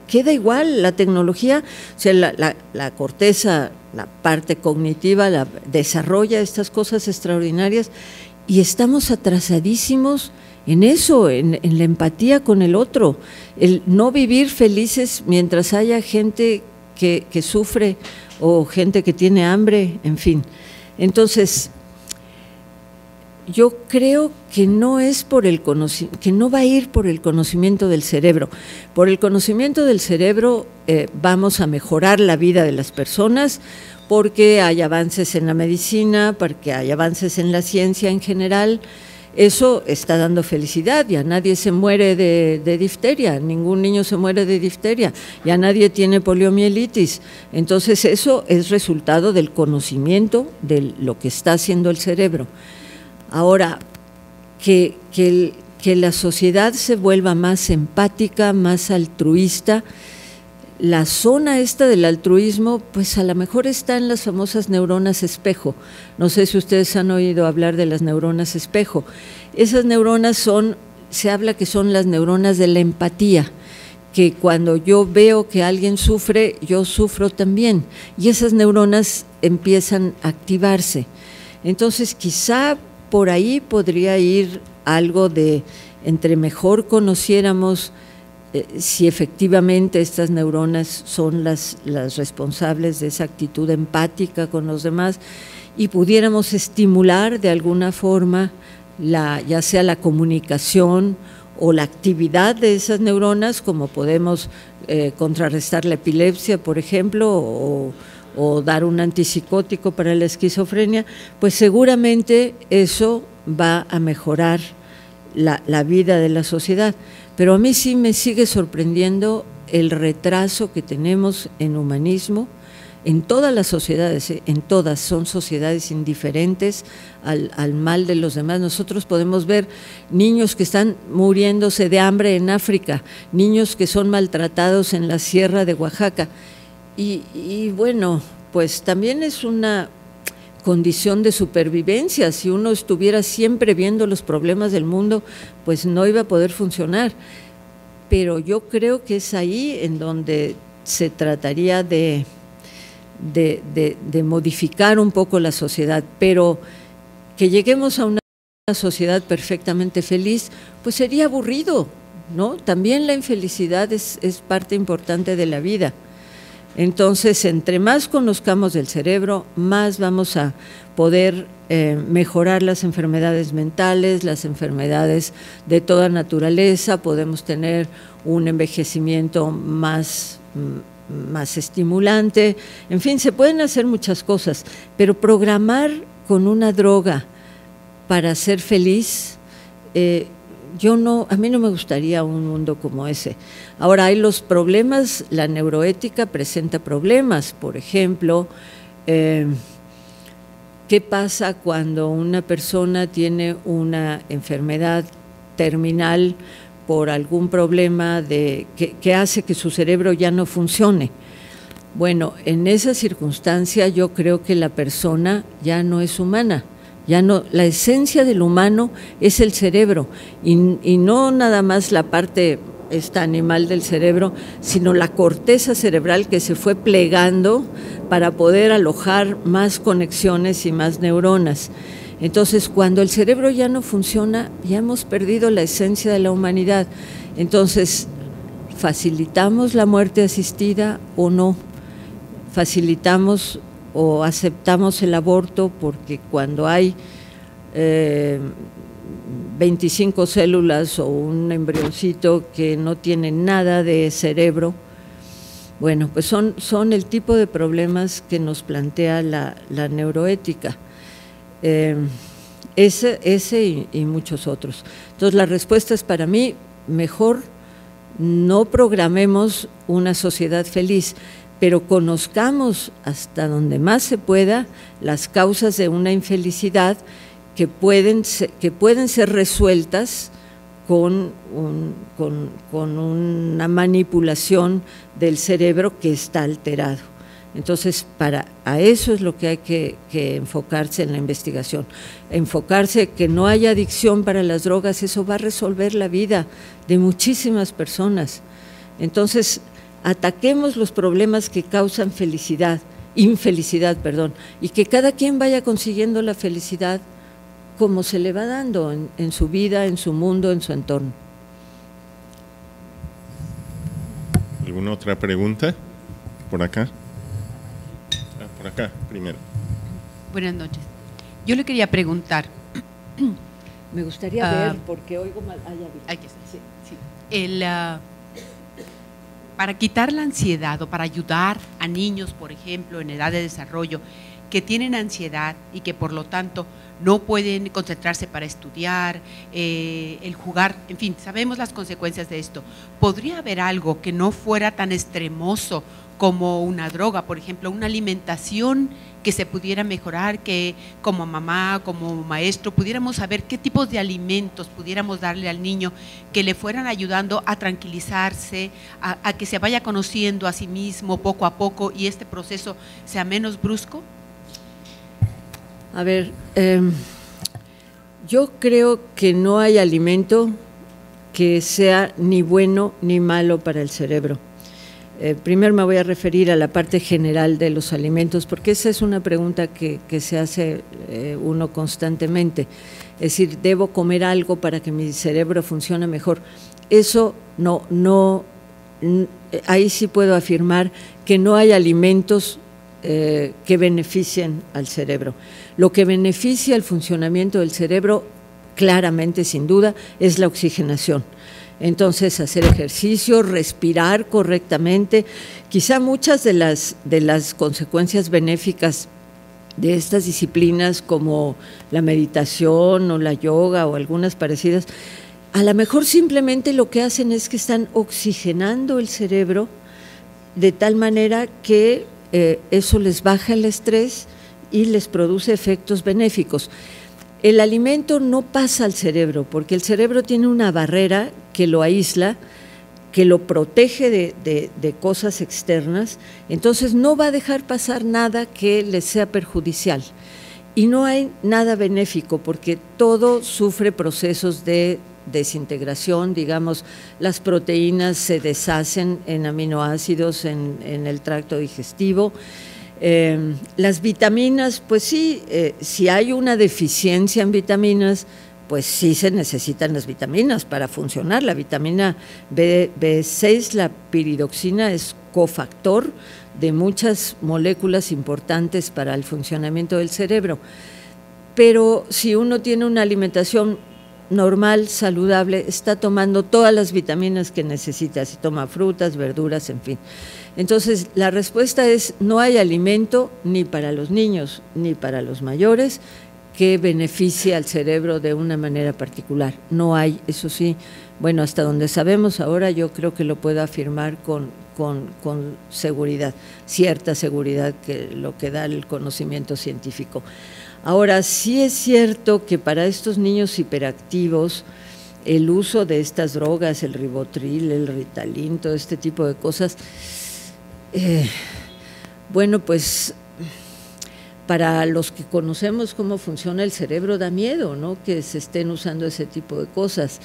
Queda igual la tecnología, o sea, la corteza, la parte cognitiva, desarrolla estas cosas extraordinarias, y estamos atrasadísimos en eso, en la empatía con el otro, el no vivir felices mientras haya gente que sufre o gente que tiene hambre, en fin. Entonces, yo creo que no es que no va a ir por el conocimiento del cerebro. Por el conocimiento del cerebro vamos a mejorar la vida de las personas, porque hay avances en la medicina, porque hay avances en la ciencia en general. Eso está dando felicidad, ya nadie se muere de difteria, ningún niño se muere de difteria, ya nadie tiene poliomielitis. Entonces, eso es resultado del conocimiento de lo que está haciendo el cerebro. Ahora, que la sociedad se vuelva más empática, más altruista. La zona esta del altruismo, pues a lo mejor está en las famosas neuronas espejo. No sé si ustedes han oído hablar de las neuronas espejo. Esas neuronas se habla que son las neuronas de la empatía, que cuando yo veo que alguien sufre, yo sufro también, y esas neuronas empiezan a activarse. Entonces, quizá por ahí podría ir algo de, entre mejor conociéramos si efectivamente estas neuronas son las responsables de esa actitud empática con los demás, y pudiéramos estimular de alguna forma ya sea la comunicación o la actividad de esas neuronas, como podemos contrarrestar la epilepsia, por ejemplo, o dar un antipsicótico para la esquizofrenia, pues seguramente eso va a mejorar la vida de la sociedad. Pero a mí sí me sigue sorprendiendo el retraso que tenemos en humanismo, en todas las sociedades, en todas, son sociedades indiferentes al mal de los demás. Nosotros podemos ver niños que están muriéndose de hambre en África, niños que son maltratados en la sierra de Oaxaca, y bueno, pues también es una condición de supervivencia. Si uno estuviera siempre viendo los problemas del mundo, pues no iba a poder funcionar. Pero yo creo que es ahí en donde se trataría de modificar un poco la sociedad, pero que lleguemos a una sociedad perfectamente feliz, pues sería aburrido, ¿no? También la infelicidad es parte importante de la vida. Entonces, entre más conozcamos del cerebro, más vamos a poder mejorar las enfermedades mentales, las enfermedades de toda naturaleza, podemos tener un envejecimiento más estimulante, en fin, se pueden hacer muchas cosas, pero programar con una droga para ser feliz, a mí no me gustaría un mundo como ese. Ahora, hay los problemas, la neuroética presenta problemas, por ejemplo, ¿qué pasa cuando una persona tiene una enfermedad terminal por algún problema que hace que su cerebro ya no funcione? Bueno, en esa circunstancia yo creo que la persona ya no es humana. Ya no, la esencia del humano es el cerebro, y no nada más la parte animal del cerebro, sino la corteza cerebral que se fue plegando para poder alojar más conexiones y más neuronas. Entonces, cuando el cerebro ya no funciona, ya hemos perdido la esencia de la humanidad. Entonces, ¿facilitamos la muerte asistida o no? ¿Facilitamos o aceptamos el aborto? Porque cuando hay 25 células o un embrioncito que no tiene nada de cerebro, bueno, pues son el tipo de problemas que nos plantea la neuroética, ese y muchos otros. Entonces, la respuesta es, para mí, mejor no programemos una sociedad feliz, pero conozcamos hasta donde más se pueda las causas de una infelicidad que pueden ser resueltas con una manipulación del cerebro que está alterado. Entonces, a eso es lo que hay que enfocarse en la investigación, enfocarse que no haya adicción para las drogas. Eso va a resolver la vida de muchísimas personas. Entonces, ataquemos los problemas que causan infelicidad, y que cada quien vaya consiguiendo la felicidad como se le va dando en su vida, en su mundo, en su entorno. ¿Alguna otra pregunta? ¿Por acá? Por acá, primero. Buenas noches. Yo le quería preguntar. Me gustaría ver, porque oigo mal. Aquí está. Sí. Para quitar la ansiedad o para ayudar a niños, por ejemplo, en edad de desarrollo, que tienen ansiedad y que por lo tanto no pueden concentrarse para estudiar, el jugar, en fin, sabemos las consecuencias de esto. ¿Podría haber algo que no fuera tan extremoso como una droga, por ejemplo, una alimentación que se pudiera mejorar, que como mamá, como maestro, pudiéramos saber qué tipos de alimentos pudiéramos darle al niño que le fueran ayudando a tranquilizarse, a que se vaya conociendo a sí mismo poco a poco y este proceso sea menos brusco? A ver, yo creo que no hay alimento que sea ni bueno ni malo para el cerebro. Primero me voy a referir a la parte general de los alimentos, porque esa es una pregunta que se hace uno constantemente. Es decir, ¿debo comer algo para que mi cerebro funcione mejor? eso ahí sí puedo afirmar que no hay alimentos que beneficien al cerebro. Lo que beneficia el funcionamiento del cerebro, claramente, sin duda, es la oxigenación. Entonces, hacer ejercicio, respirar correctamente, quizá muchas de las consecuencias benéficas de estas disciplinas, como la meditación o la yoga o algunas parecidas, a lo mejor simplemente lo que hacen es que están oxigenando el cerebro de tal manera que eso les baja el estrés y les produce efectos benéficos. El alimento no pasa al cerebro, porque el cerebro tiene una barrera que lo aísla, que lo protege de cosas externas, entonces no va a dejar pasar nada que les sea perjudicial. Y no hay nada benéfico, porque todo sufre procesos de desintegración, digamos, las proteínas se deshacen en aminoácidos en el tracto digestivo. Las vitaminas, pues sí, si hay una deficiencia en vitaminas, pues sí se necesitan las vitaminas para funcionar. La vitamina B6, la piridoxina, es cofactor de muchas moléculas importantes para el funcionamiento del cerebro. Pero si uno tiene una alimentación normal, saludable, está tomando todas las vitaminas que necesita, si toma frutas, verduras, en fin. Entonces, la respuesta es: no hay alimento ni para los niños ni para los mayores que beneficie al cerebro de una manera particular. No hay, eso sí, bueno, hasta donde sabemos ahora, yo creo que lo puedo afirmar con seguridad, cierta seguridad, que lo que da el conocimiento científico. Ahora, sí es cierto que para estos niños hiperactivos, el uso de estas drogas, el Rivotril, el Ritalin, todo este tipo de cosas, bueno, pues para los que conocemos cómo funciona el cerebro da miedo, ¿no?, que se estén usando ese tipo de cosas.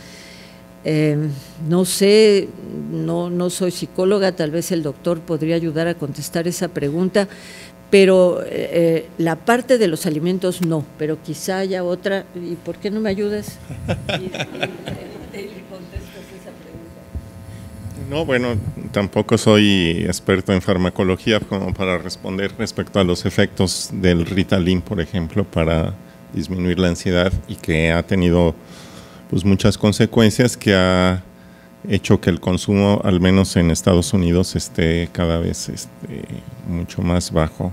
No sé, no soy psicóloga, tal vez el doctor podría ayudar a contestar esa pregunta, pero la parte de los alimentos no, pero quizá haya otra. ¿Y por qué no me ayudas? Y contestas esa pregunta. No, bueno, tampoco soy experto en farmacología como para responder respecto a los efectos del Ritalin, por ejemplo, para disminuir la ansiedad, y que ha tenido pues muchas consecuencias, que ha hecho que el consumo, al menos en Estados Unidos, esté cada vez mucho más bajo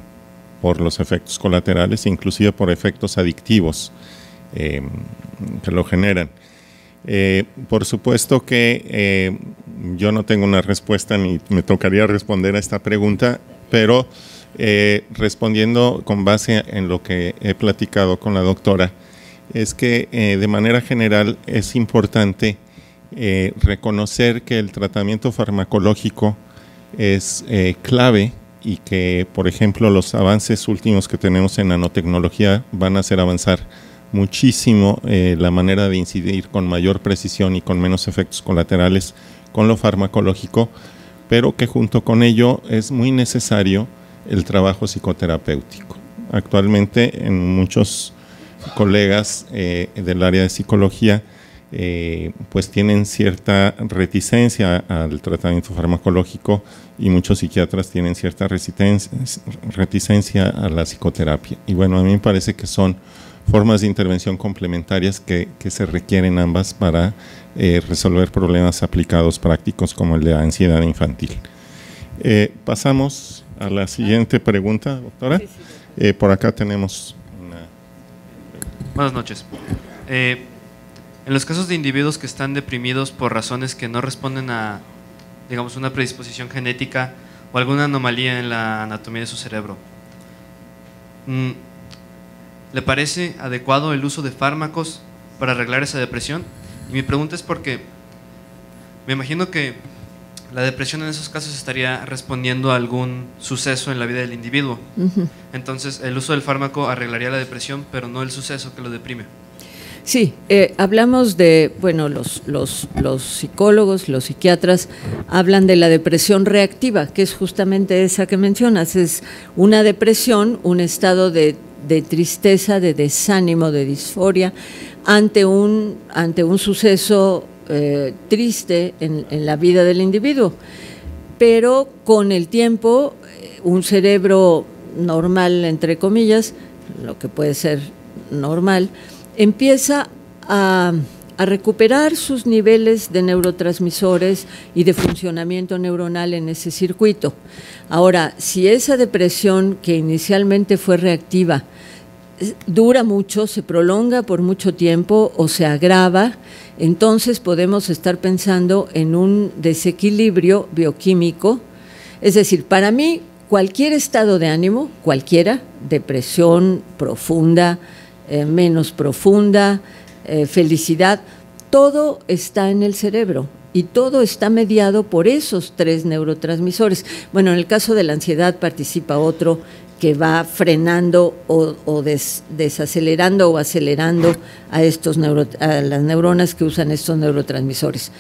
por los efectos colaterales, inclusive por efectos adictivos que lo generan. Por supuesto que yo no tengo una respuesta, ni me tocaría responder a esta pregunta, pero respondiendo con base en lo que he platicado con la doctora, es que de manera general es importante reconocer que el tratamiento farmacológico es clave, y que, por ejemplo, los avances últimos que tenemos en nanotecnología van a hacer avanzar muchísimo la manera de incidir con mayor precisión y con menos efectos colaterales con lo farmacológico, pero que junto con ello es muy necesario el trabajo psicoterapéutico. Actualmente, en muchos colegas del área de psicología pues tienen cierta reticencia al tratamiento farmacológico, y muchos psiquiatras tienen cierta reticencia a la psicoterapia. Y bueno, a mí me parece que son formas de intervención complementarias que se requieren ambas para resolver problemas aplicados prácticos como el de la ansiedad infantil. Pasamos a la siguiente pregunta, doctora. Por acá tenemos una... Buenas noches. En los casos de individuos que están deprimidos por razones que no responden a, digamos, una predisposición genética o alguna anomalía en la anatomía de su cerebro, ¿le parece adecuado el uso de fármacos para arreglar esa depresión? Y mi pregunta es porque me imagino que la depresión en esos casos estaría respondiendo a algún suceso en la vida del individuo. Entonces, el uso del fármaco arreglaría la depresión, pero no el suceso que lo deprime. Sí, hablamos de, bueno, los psicólogos, los psiquiatras hablan de la depresión reactiva, que es justamente esa que mencionas. Es una depresión, un estado de tristeza, de desánimo, de disforia ante un suceso triste en la vida del individuo. Pero con el tiempo, un cerebro normal, entre comillas, lo que puede ser normal, empieza a recuperar sus niveles de neurotransmisores y de funcionamiento neuronal en ese circuito. Ahora, si esa depresión que inicialmente fue reactiva dura mucho, se prolonga por mucho tiempo o se agrava, entonces podemos estar pensando en un desequilibrio bioquímico. Es decir, para mí, cualquier estado de ánimo, cualquiera, depresión profunda, menos profunda, felicidad, todo está en el cerebro y todo está mediado por esos 3 neurotransmisores. Bueno, en el caso de la ansiedad participa otro que va frenando o desacelerando o acelerando a las neuronas que usan estos neurotransmisores.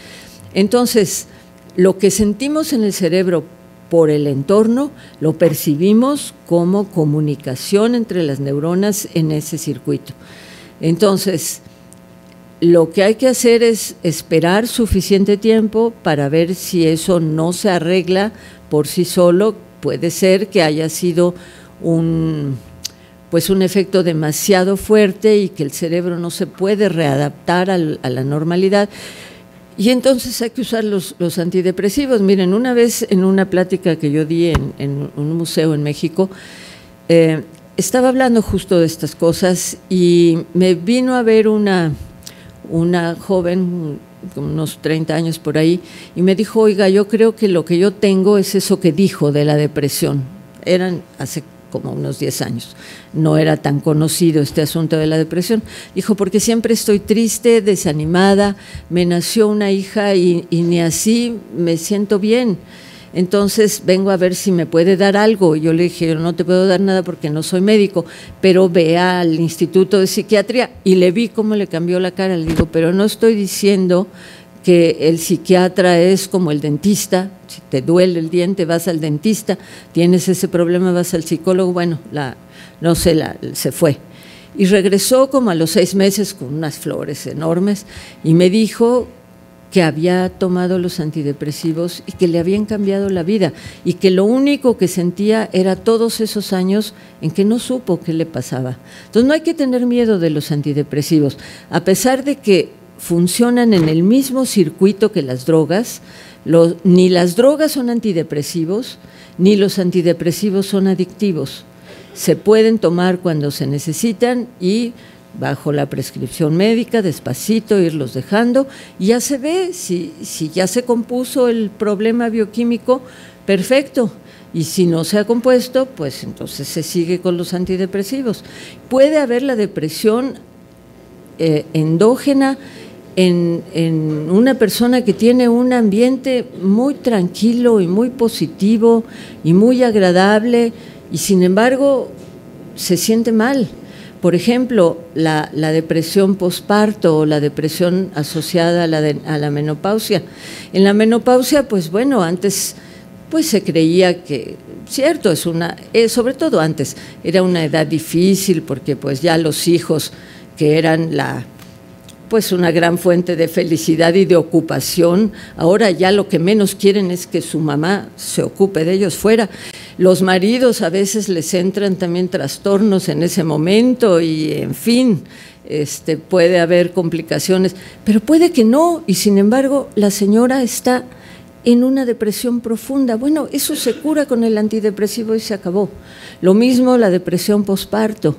Entonces, lo que sentimos en el cerebro por el entorno lo percibimos como comunicación entre las neuronas en ese circuito. Entonces, lo que hay que hacer es esperar suficiente tiempo para ver si eso no se arregla por sí solo. Puede ser que haya sido un efecto demasiado fuerte y que el cerebro no se puede readaptar a la normalidad. Y entonces hay que usar los antidepresivos. Miren, una vez en una plática que yo di en un museo en México, estaba hablando justo de estas cosas y me vino a ver una joven, con unos 30 años por ahí, y me dijo, oiga, yo creo que lo que yo tengo es eso que dijo de la depresión. Eran hace como unos 10 años, no era tan conocido este asunto de la depresión. Dijo, porque siempre estoy triste, desanimada, me nació una hija y ni así me siento bien. Entonces vengo a ver si me puede dar algo. Yo le dije, yo no te puedo dar nada porque no soy médico, pero ve al Instituto de Psiquiatría, y le vi cómo le cambió la cara. Le digo, pero no estoy diciendo que el psiquiatra es como el dentista. Si te duele el diente, vas al dentista, tienes ese problema, vas al psicólogo. Bueno, se fue. Y regresó como a los 6 meses con unas flores enormes y me dijo que había tomado los antidepresivos y que le habían cambiado la vida y que lo único que sentía era todos esos años en que no supo qué le pasaba. Entonces no hay que tener miedo de los antidepresivos, a pesar de que funcionan en el mismo circuito que las drogas. Ni las drogas son antidepresivos, ni los antidepresivos son adictivos. Se pueden tomar cuando se necesitan y bajo la prescripción médica, despacito, irlos dejando, y ya se ve si ya se compuso el problema bioquímico, perfecto, y si no se ha compuesto, pues entonces se sigue con los antidepresivos. Puede haber la depresión endógena en una persona que tiene un ambiente muy tranquilo y muy positivo y muy agradable, y sin embargo se siente mal. Por ejemplo, la depresión posparto o la depresión asociada a la menopausia. En la menopausia, pues bueno, antes pues se creía que, cierto, sobre todo antes, era una edad difícil porque pues ya los hijos, que eran pues una gran fuente de felicidad y de ocupación, ahora ya lo que menos quieren es que su mamá se ocupe de ellos fuera. Los maridos a veces les entran también trastornos en ese momento y, en fin, puede haber complicaciones, pero puede que no, y sin embargo la señora está en una depresión profunda. Bueno, eso se cura con el antidepresivo y se acabó. Lo mismo la depresión posparto.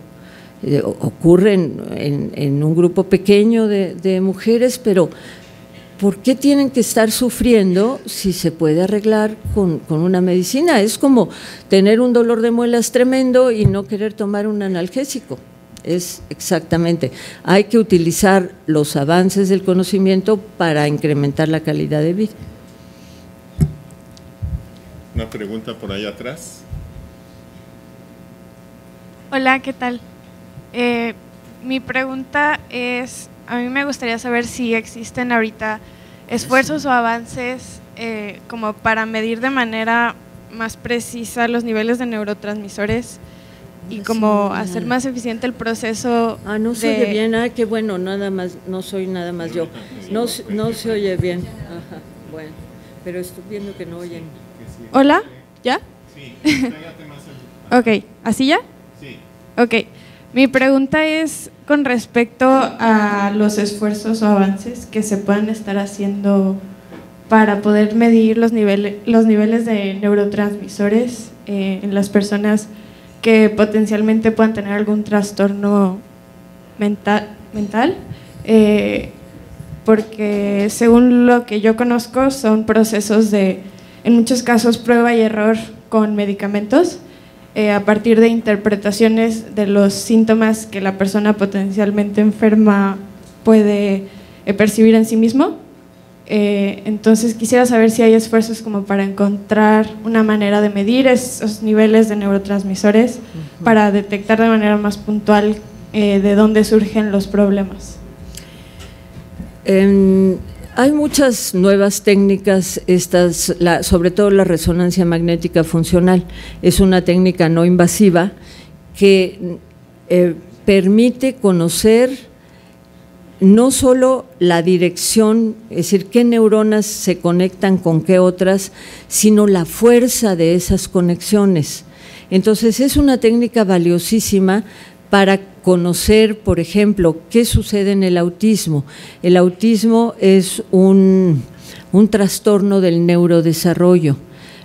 Ocurre en un grupo pequeño de mujeres, pero ¿por qué tienen que estar sufriendo si se puede arreglar con una medicina? Es como tener un dolor de muelas tremendo y no querer tomar un analgésico. Es exactamente, hay que utilizar los avances del conocimiento para incrementar la calidad de vida. Una pregunta por ahí atrás. Hola, ¿qué tal? Mi pregunta es, a mí me gustaría saber si existen ahorita esfuerzos o avances como para medir de manera más precisa los niveles de neurotransmisores y como hacer más eficiente el proceso. No se oye bien, qué bueno, nada más, no soy nada más yo. No se oye bien. Ajá, bueno, pero estoy viendo que no oyen. ¿Hola? ¿Ya? Sí, pégate más Ok, ¿así ya? Sí. Ok, mi pregunta es con respecto a los esfuerzos o avances que se puedan estar haciendo para poder medir los niveles de neurotransmisores en las personas que potencialmente puedan tener algún trastorno mental, porque según lo que yo conozco son procesos de, en muchos casos, prueba y error con medicamentos, a partir de interpretaciones de los síntomas que la persona potencialmente enferma puede percibir en sí mismo. Entonces quisiera saber si hay esfuerzos como para encontrar una manera de medir esos niveles de neurotransmisores para detectar de manera más puntual de dónde surgen los problemas. Hay muchas nuevas técnicas, sobre todo la resonancia magnética funcional. Es una técnica no invasiva que permite conocer no solo la dirección, es decir, qué neuronas se conectan con qué otras, sino la fuerza de esas conexiones. Entonces es una técnica valiosísima para conocer, por ejemplo, qué sucede en el autismo. El autismo es un trastorno del neurodesarrollo.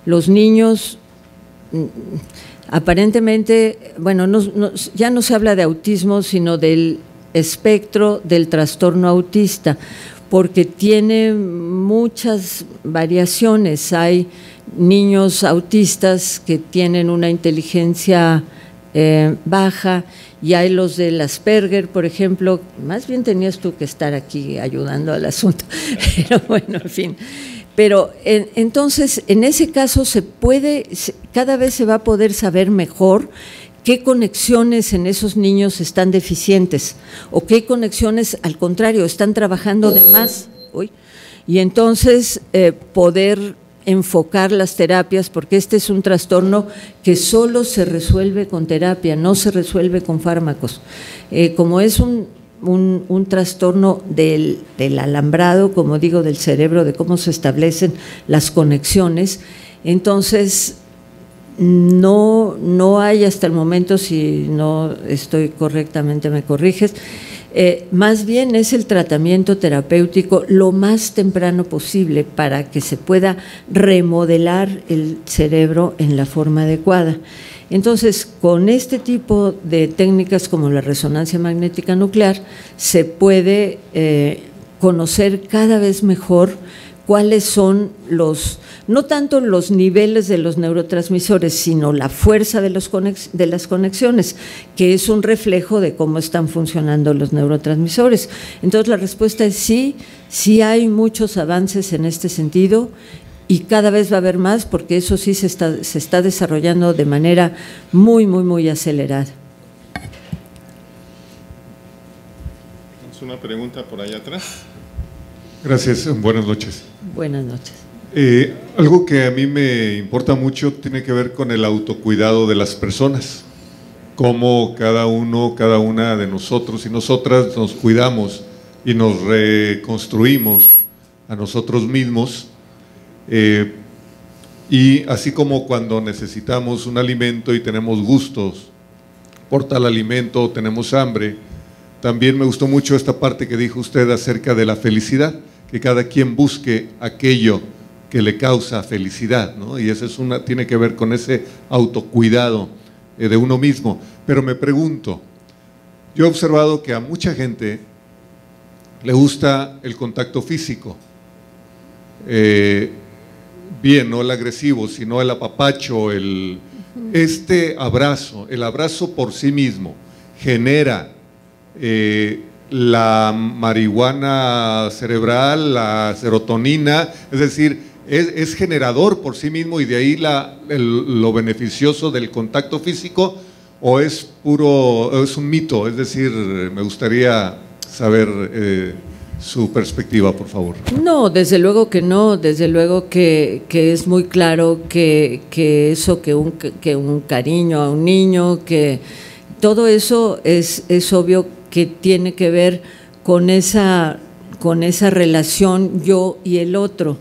Los niños, aparentemente, bueno, ya no se habla de autismo, sino del espectro del trastorno autista, porque tiene muchas variaciones. Hay niños autistas que tienen una inteligencia baja, y hay los del Asperger, por ejemplo. Más bien tenías tú que estar aquí ayudando al asunto, pero bueno, en fin. Pero entonces, en ese caso cada vez se va a poder saber mejor qué conexiones en esos niños están deficientes o qué conexiones, al contrario, están trabajando de más. Y entonces poder enfocar las terapias, porque este es un trastorno que solo se resuelve con terapia, no se resuelve con fármacos. Como es un trastorno del alambrado, como digo, del cerebro, de cómo se establecen las conexiones, entonces no hay hasta el momento, si no estoy correctamente me corriges, más bien es el tratamiento terapéutico lo más temprano posible para que se pueda remodelar el cerebro en la forma adecuada. Entonces, con este tipo de técnicas como la resonancia magnética nuclear se puede conocer cada vez mejor cuáles son no tanto los niveles de los neurotransmisores, sino la fuerza de las conexiones, que es un reflejo de cómo están funcionando los neurotransmisores. Entonces, la respuesta es sí hay muchos avances en este sentido y cada vez va a haber más, porque eso sí se está desarrollando de manera muy, muy, muy acelerada. ¿Es una pregunta por allá atrás? Gracias, buenas noches. Buenas noches. Algo que a mí me importa mucho tiene que ver con el autocuidado de las personas, cómo cada una de nosotros y nosotras nos cuidamos y nos reconstruimos a nosotros mismos, y así como cuando necesitamos un alimento y tenemos gustos por tal alimento, tenemos hambre. También me gustó mucho esta parte que dijo usted acerca de la felicidad, que cada quien busque aquello que le causa felicidad, ¿no? Y eso tiene que ver con ese autocuidado de uno mismo. Pero me pregunto, yo he observado que a mucha gente le gusta el contacto físico, bien, no el agresivo, sino el apapacho, este abrazo, el abrazo por sí mismo genera la marihuana cerebral, la serotonina, es decir, es generador por sí mismo, y de ahí lo beneficioso del contacto físico, o es un mito. Es decir, me gustaría saber su perspectiva, por favor. No, desde luego que no, desde luego que es muy claro que eso, que un cariño a un niño, que todo eso es obvio que tiene que ver con esa relación yo y el otro.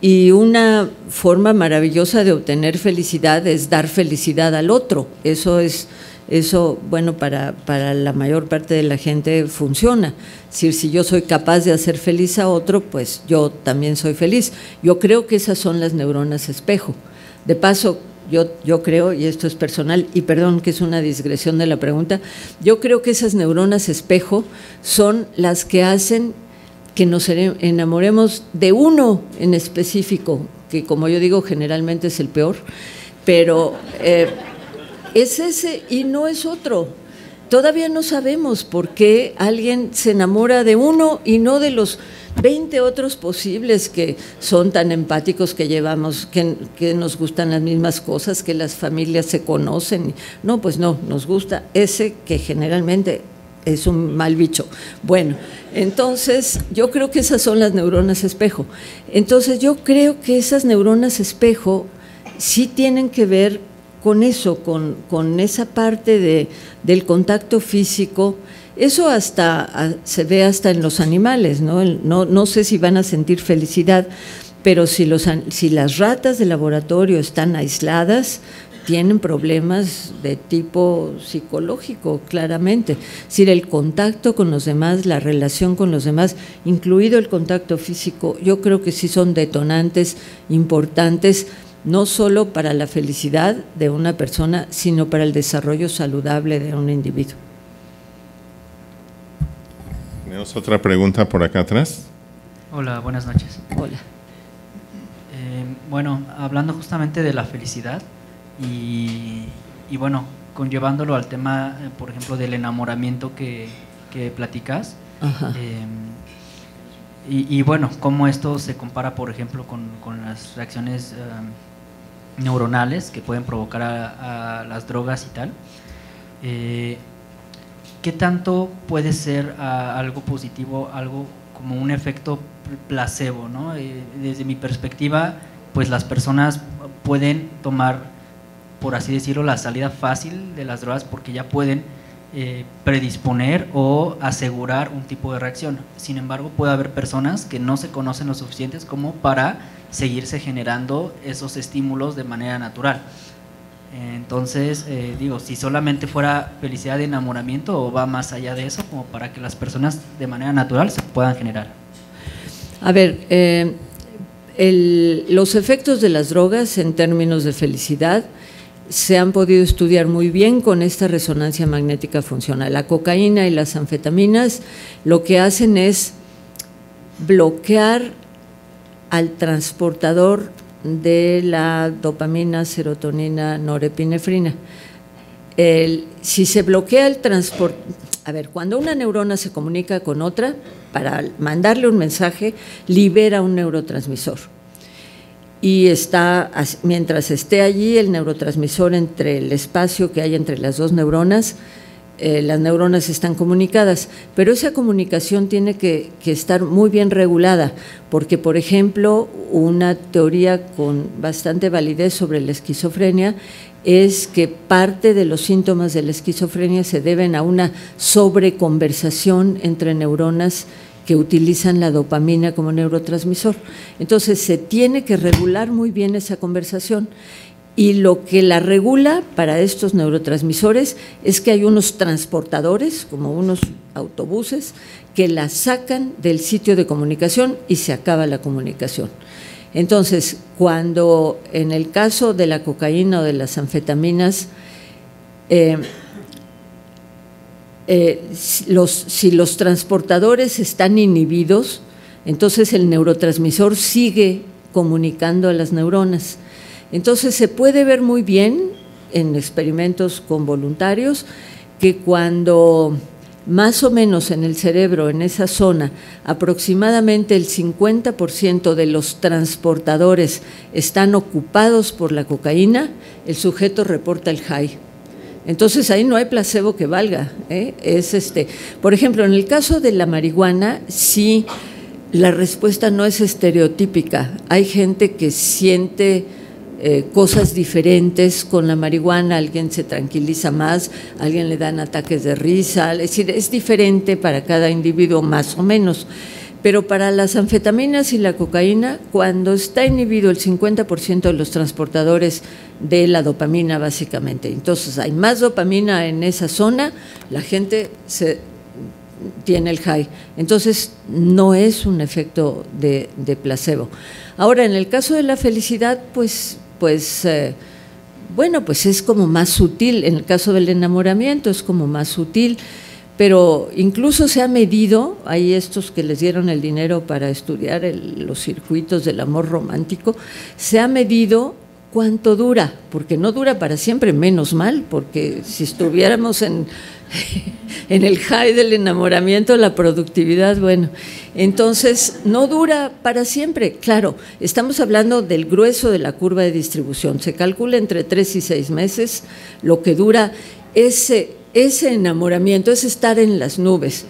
Y una forma maravillosa de obtener felicidad es dar felicidad al otro. Eso, bueno, para la mayor parte de la gente funciona. Es decir, si yo soy capaz de hacer feliz a otro, pues yo también soy feliz. Yo creo que esas son las neuronas espejo. De paso, yo creo, y esto es personal, y perdón que es una digresión de la pregunta, yo creo que esas neuronas espejo son las que hacen que nos enamoremos de uno en específico, que como yo digo generalmente es el peor, pero es ese y no es otro. Todavía no sabemos por qué alguien se enamora de uno y no de los 20 otros posibles que son tan empáticos, que llevamos, que nos gustan las mismas cosas, que las familias se conocen. No, pues no, nos gusta ese que generalmente es un mal bicho. Bueno, entonces yo creo que esas son las neuronas espejo. Entonces yo creo que esas neuronas espejo sí tienen que ver con eso, con esa parte del contacto físico. Eso hasta se ve hasta en los animales, ¿no? No sé si van a sentir felicidad, pero si las ratas de laboratorio están aisladas, tienen problemas de tipo psicológico, claramente. Es decir, el contacto con los demás, la relación con los demás, incluido el contacto físico, yo creo que sí son detonantes importantes, no solo para la felicidad de una persona, sino para el desarrollo saludable de un individuo. Tenemos otra pregunta por acá atrás. Hola, buenas noches. Hola. Bueno, hablando justamente de la felicidad y bueno, conllevándolo al tema, por ejemplo, del enamoramiento que platicas. Ajá. Y bueno, cómo esto se compara, por ejemplo, con las reacciones neuronales que pueden provocar a las drogas y tal. ¿Qué tanto puede ser algo positivo, algo como un efecto placebo, ¿no? Desde mi perspectiva, pues las personas pueden tomar, por así decirlo, la salida fácil de las drogas porque ya pueden predisponer o asegurar un tipo de reacción. Sin embargo, puede haber personas que no se conocen lo suficientes como para seguirse generando esos estímulos de manera natural. Entonces, digo, si solamente fuera felicidad de enamoramiento o va más allá de eso, como para que las personas de manera natural se puedan generar. A ver, los efectos de las drogas en términos de felicidad se han podido estudiar muy bien con esta resonancia magnética funcional. La cocaína y las anfetaminas lo que hacen es bloquear al transportador de la dopamina, serotonina, norepinefrina. Si se bloquea el transporte, a ver, cuando una neurona se comunica con otra para mandarle un mensaje, libera un neurotransmisor. Y mientras esté allí el neurotransmisor entre el espacio que hay entre las dos neuronas, las neuronas están comunicadas, pero esa comunicación tiene que estar muy bien regulada, porque, por ejemplo, una teoría con bastante validez sobre la esquizofrenia es que parte de los síntomas de la esquizofrenia se deben a una sobreconversación entre neuronas que utilizan la dopamina como neurotransmisor. Entonces, se tiene que regular muy bien esa conversación. Y lo que la regula para estos neurotransmisores es que hay unos transportadores, como unos autobuses, que la sacan del sitio de comunicación y se acaba la comunicación. Entonces, cuando en el caso de la cocaína o de las anfetaminas, si los transportadores están inhibidos, entonces el neurotransmisor sigue comunicando a las neuronas. Entonces se puede ver muy bien en experimentos con voluntarios que cuando más o menos en el cerebro, en esa zona, aproximadamente el 50% de los transportadores están ocupados por la cocaína, el sujeto reporta el high. Entonces ahí no hay placebo que valga, ¿eh? Por ejemplo, en el caso de la marihuana, sí, la respuesta no es estereotípica. Hay gente que siente cosas diferentes con la marihuana, alguien se tranquiliza más, a alguien le dan ataques de risa, es decir, es diferente para cada individuo más o menos. Pero para las anfetaminas y la cocaína, cuando está inhibido el 50% de los transportadores de la dopamina básicamente, entonces hay más dopamina en esa zona, la gente tiene el high. Entonces no es un efecto de placebo. Ahora, en el caso de la felicidad, pues es como más sutil. En el caso del enamoramiento es como más sutil. Pero incluso se ha medido, hay estos que les dieron el dinero para estudiar los circuitos del amor romántico, se ha medido cuánto dura, porque no dura para siempre, menos mal, porque si estuviéramos en el high del enamoramiento, la productividad, bueno, entonces no dura para siempre. Claro, estamos hablando del grueso de la curva de distribución, se calcula entre 3 y 6 meses lo que dura ese enamoramiento, es estar en las nubes.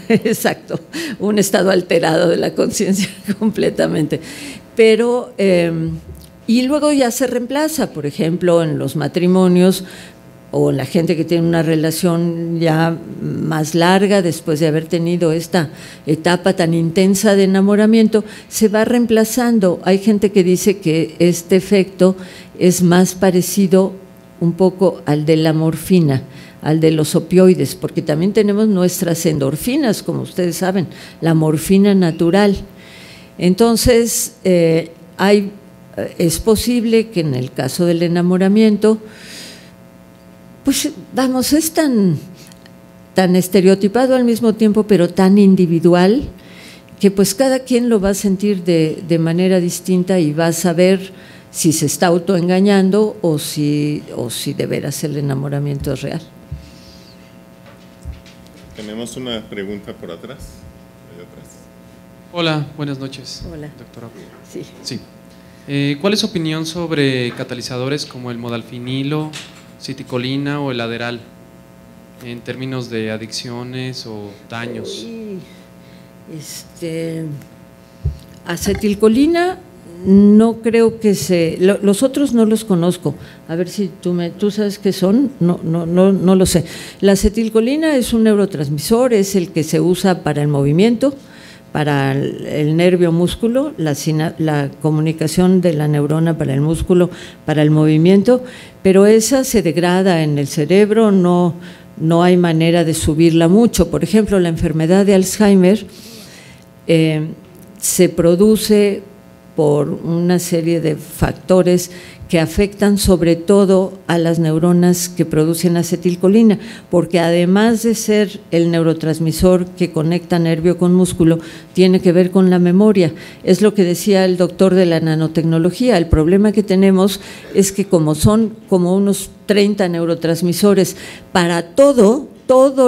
Exacto, un estado alterado de la conciencia completamente. Pero, y luego ya se reemplaza, por ejemplo, en los matrimonios o la gente que tiene una relación ya más larga después de haber tenido esta etapa tan intensa de enamoramiento, se va reemplazando. Hay gente que dice que este efecto es más parecido un poco al de la morfina, al de los opioides, porque también tenemos nuestras endorfinas, como ustedes saben, la morfina natural. Entonces, es posible que en el caso del enamoramiento, pues vamos, es tan estereotipado al mismo tiempo, pero tan individual, que pues cada quien lo va a sentir de manera distinta y va a saber si se está autoengañando o si de veras el enamoramiento es real. Tenemos una pregunta por atrás. Hola, buenas noches. Hola. Doctora. Sí. ¿Cuál es su opinión sobre catalizadores como el modalfinilo, citicolina o el Adderall en términos de adicciones o daños? Acetilcolina no creo que los otros no los conozco. A ver si tú sabes qué son. No lo sé. La acetilcolina es un neurotransmisor, es el que se usa para el movimiento, para el nervio músculo, la comunicación de la neurona para el músculo, para el movimiento, pero esa se degrada en el cerebro, no hay manera de subirla mucho. Por ejemplo, la enfermedad de Alzheimer se produce por una serie de factores que afectan sobre todo a las neuronas que producen acetilcolina, porque además de ser el neurotransmisor que conecta nervio con músculo, tiene que ver con la memoria. Es lo que decía el doctor de la nanotecnología. El problema que tenemos es que como son como unos 30 neurotransmisores para todo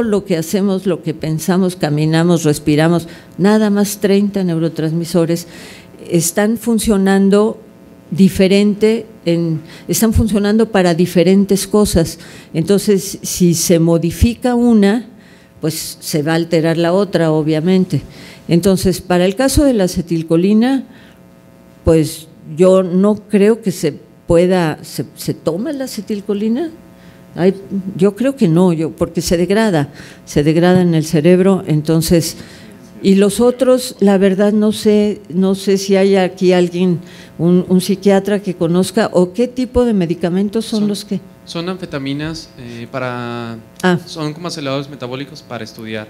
lo que hacemos, lo que pensamos, caminamos, respiramos, nada más 30 neurotransmisores, están funcionando están funcionando para diferentes cosas. Entonces, si se modifica una, pues se va a alterar la otra, obviamente. Entonces, para el caso de la acetilcolina, pues yo no creo que se pueda, ¿se toma la acetilcolina? Yo creo que no, porque se degrada en el cerebro, entonces. Y los otros, la verdad no sé si hay aquí alguien, un psiquiatra que conozca, o qué tipo de medicamentos son los que… Son anfetaminas son como aceleradores metabólicos para estudiar.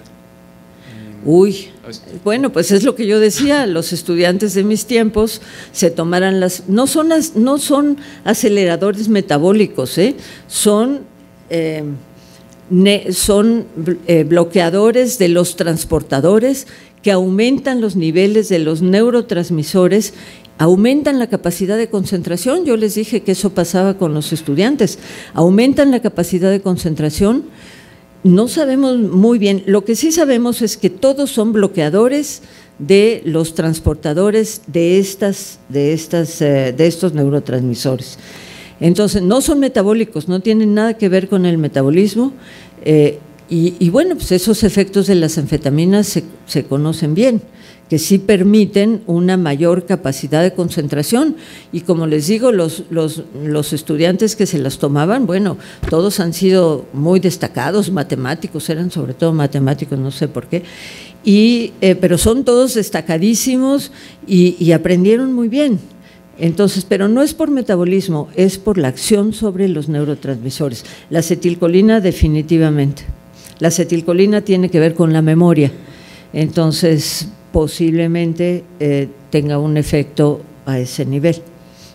Bueno, pues es lo que yo decía, los estudiantes de mis tiempos se tomaran no son aceleradores metabólicos, son bloqueadores de los transportadores que aumentan los niveles de los neurotransmisores, aumentan la capacidad de concentración. Yo les dije que eso pasaba con los estudiantes, aumentan la capacidad de concentración. No sabemos muy bien, lo que sí sabemos es que todos son bloqueadores de los transportadores de estos neurotransmisores. Entonces, no son metabólicos, no tienen nada que ver con el metabolismo, y bueno, pues esos efectos de las anfetaminas se conocen bien, que sí permiten una mayor capacidad de concentración, y como les digo, los estudiantes que se las tomaban, bueno, todos han sido muy destacados, matemáticos, eran sobre todo matemáticos, no sé por qué, pero son todos destacadísimos y aprendieron muy bien. Entonces, pero no es por metabolismo, es por la acción sobre los neurotransmisores. La acetilcolina definitivamente. La acetilcolina tiene que ver con la memoria, entonces posiblemente tenga un efecto a ese nivel,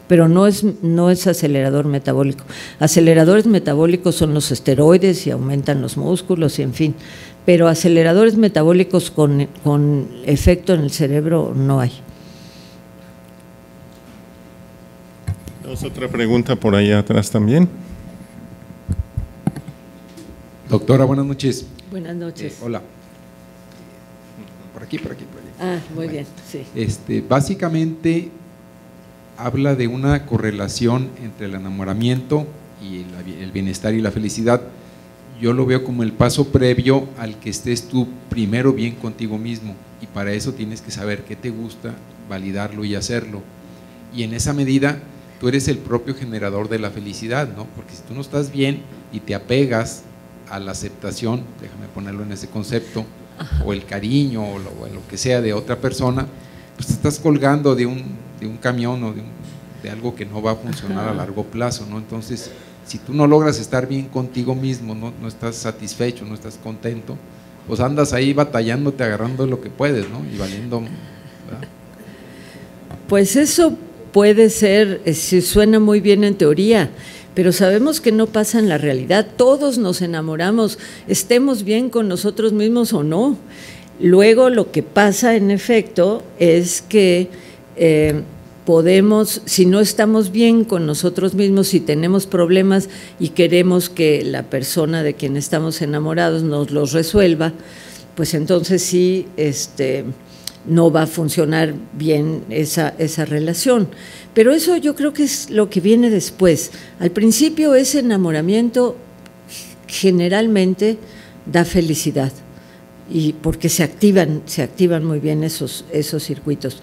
pero no es acelerador metabólico. Aceleradores metabólicos son los esteroides y aumentan los músculos y en fin, pero aceleradores metabólicos con efecto en el cerebro no hay. Tenemos otra pregunta por allá atrás también. Doctora, buenas noches. Buenas noches. Hola. Por aquí. Ah, muy bien, sí. Básicamente habla de una correlación entre el enamoramiento y el bienestar y la felicidad. Yo lo veo como el paso previo al que estés tú primero bien contigo mismo, y para eso tienes que saber qué te gusta, validarlo y hacerlo. Y en esa medida tú eres el propio generador de la felicidad, ¿no? Porque si tú no estás bien y te apegas a la aceptación, déjame ponerlo en ese concepto, o el cariño o lo que sea de otra persona, pues te estás colgando de un camión o de algo que no va a funcionar a largo plazo, ¿no? Entonces, si tú no logras estar bien contigo mismo, no estás satisfecho, no estás contento, pues andas ahí batallándote, agarrando lo que puedes, ¿no? Y valiendo, ¿verdad? Pues eso puede ser, si suena muy bien en teoría, pero sabemos que no pasa en la realidad. Todos nos enamoramos, estemos bien con nosotros mismos o no. Luego lo que pasa en efecto es que podemos, si no estamos bien con nosotros mismos, si tenemos problemas y queremos que la persona de quien estamos enamorados nos los resuelva, pues entonces sí, no va a funcionar bien esa relación. Pero eso yo creo que es lo que viene después. Al principio ese enamoramiento generalmente da felicidad, y porque se activan muy bien esos circuitos.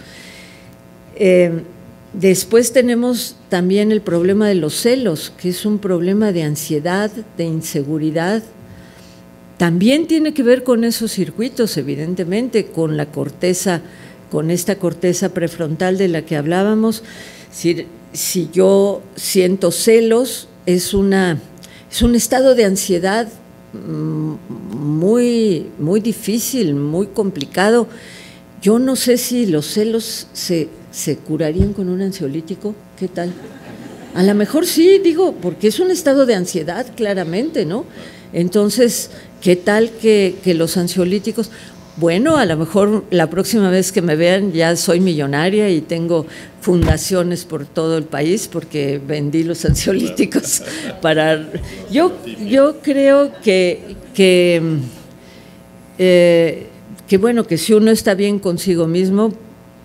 Después tenemos también el problema de los celos, que es un problema de ansiedad, de inseguridad. También tiene que ver con esos circuitos, evidentemente, con la corteza, con esta corteza prefrontal de la que hablábamos. Si yo siento celos, es un estado de ansiedad muy difícil, muy complicado. Yo no sé si los celos se curarían con un ansiolítico, ¿qué tal? A lo mejor sí, digo, porque es un estado de ansiedad, claramente, ¿no? Entonces, ¿qué tal que los ansiolíticos? Bueno, a lo mejor la próxima vez que me vean ya soy millonaria y tengo fundaciones por todo el país porque vendí los ansiolíticos para… Yo creo que bueno, que si uno está bien consigo mismo,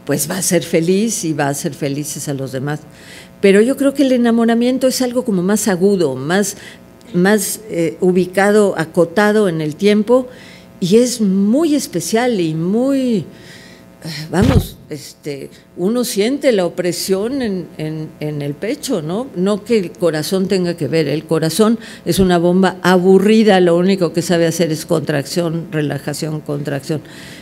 pues va a ser feliz y va a hacer felices a los demás. Pero yo creo que el enamoramiento es algo como más agudo, más ubicado, acotado en el tiempo, y es muy especial y muy, vamos, uno siente la opresión en el pecho, ¿no? No que el corazón tenga que ver, el corazón es una bomba aburrida, lo único que sabe hacer es contracción, relajación, contracción.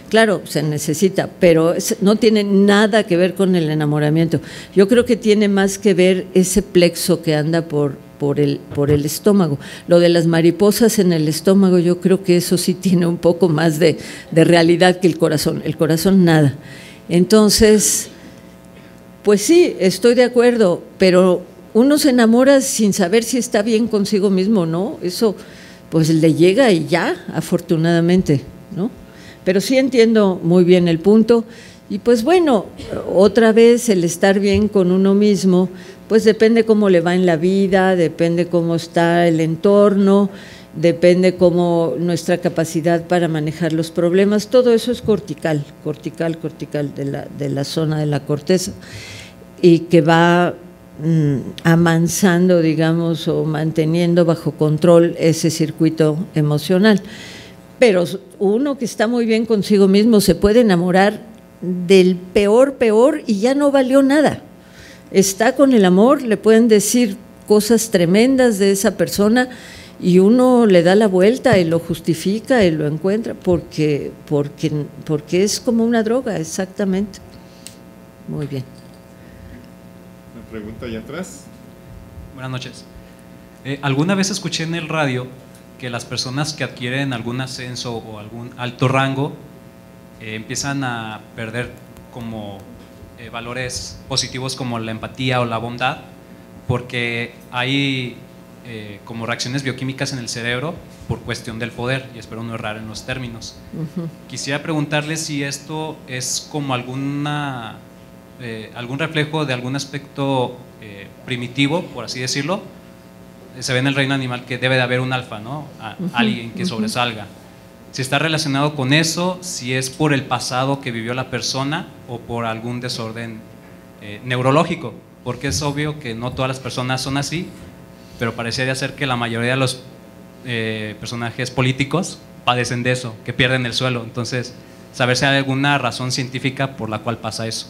Claro, se necesita, pero no tiene nada que ver con el enamoramiento. Yo creo que tiene más que ver ese plexo que anda por el estómago. Lo de las mariposas en el estómago, yo creo que eso sí tiene un poco más de realidad que el corazón. El corazón nada. Entonces, pues sí, estoy de acuerdo, pero uno se enamora sin saber si está bien consigo mismo o no. Eso pues le llega y ya, afortunadamente, ¿no? Pero sí entiendo muy bien el punto. Y pues bueno, otra vez el estar bien con uno mismo, pues depende cómo le va en la vida, depende cómo está el entorno, depende cómo nuestra capacidad para manejar los problemas. Todo eso es cortical de la zona de la corteza, y que va amansando, digamos, o manteniendo bajo control ese circuito emocional. Pero uno que está muy bien consigo mismo se puede enamorar del peor y ya no valió nada. Está con el amor, le pueden decir cosas tremendas de esa persona y uno le da la vuelta y lo justifica y lo encuentra porque es como una droga, exactamente. Muy bien. Una pregunta allá atrás. Buenas noches. Alguna vez escuché en el radio que las personas que adquieren algún ascenso o algún alto rango empiezan a perder como valores positivos como la empatía o la bondad, porque hay como reacciones bioquímicas en el cerebro por cuestión del poder, y espero no errar en los términos. Quisiera preguntarle si esto es como algún reflejo de algún aspecto primitivo, por así decirlo. Se ve en el reino animal que debe de haber un alfa, ¿no? Alguien que sobresalga. Si está relacionado con eso, si es por el pasado que vivió la persona o por algún desorden neurológico, porque es obvio que no todas las personas son así, pero parecería ser que la mayoría de los personajes políticos padecen de eso, que pierden el suelo. Entonces, saber si hay alguna razón científica por la cual pasa eso.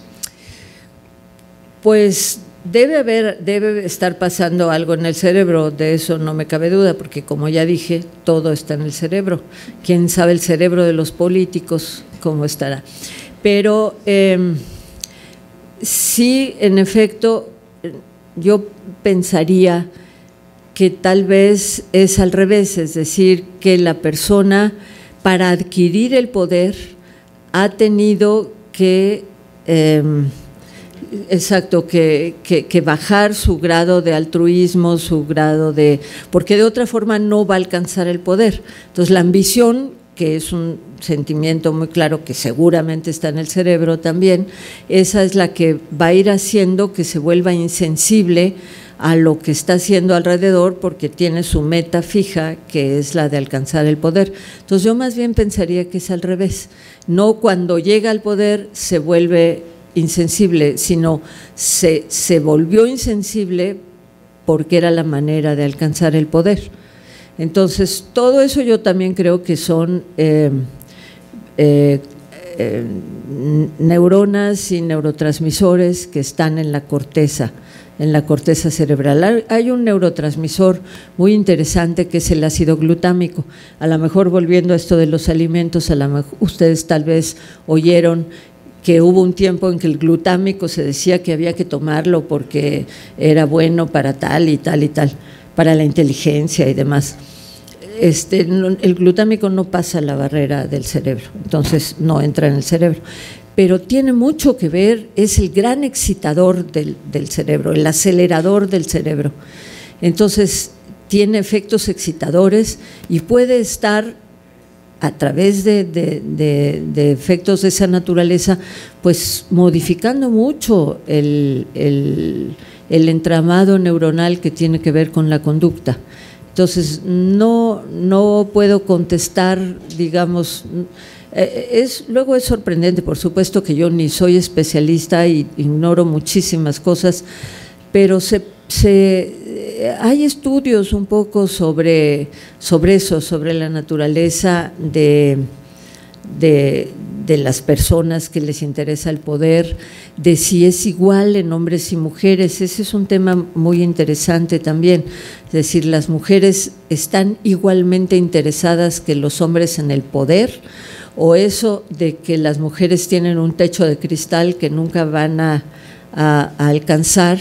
Pues debe estar pasando algo en el cerebro, de eso no me cabe duda, porque como ya dije, todo está en el cerebro. ¿Quién sabe el cerebro de los políticos cómo estará? Pero sí, en efecto, yo pensaría que tal vez es al revés, es decir, que la persona para adquirir el poder ha tenido que… exacto, que bajar su grado de altruismo, su grado de… porque de otra forma no va a alcanzar el poder. Entonces la ambición, que es un sentimiento muy claro que seguramente está en el cerebro también, esa es la que va a ir haciendo que se vuelva insensible a lo que está haciendo alrededor, porque tiene su meta fija, que es la de alcanzar el poder. Entonces yo más bien pensaría que es al revés, no cuando llega al poder se vuelve insensible, sino se volvió insensible porque era la manera de alcanzar el poder. Entonces, todo eso yo también creo que son neuronas y neurotransmisores que están en la corteza cerebral. Hay un neurotransmisor muy interesante que es el ácido glutámico. A lo mejor, volviendo a esto de los alimentos, a lo mejor ustedes tal vez oyeron que hubo un tiempo en que el glutámico se decía que había que tomarlo porque era bueno para tal y tal y tal, para la inteligencia y demás. El glutámico no pasa la barrera del cerebro, entonces no entra en el cerebro, pero tiene mucho que ver, es el gran excitador del cerebro, el acelerador del cerebro. Entonces tiene efectos excitadores y puede estar a través de efectos de esa naturaleza, pues modificando mucho el entramado neuronal que tiene que ver con la conducta. Entonces, no puedo contestar, digamos, luego es sorprendente, por supuesto que yo ni soy especialista y ignoro muchísimas cosas, pero hay estudios un poco sobre eso, sobre la naturaleza de las personas que les interesa el poder, de si es igual en hombres y mujeres. Ese es un tema muy interesante también, es decir, las mujeres están igualmente interesadas que los hombres en el poder, o eso de que las mujeres tienen un techo de cristal que nunca van a alcanzar,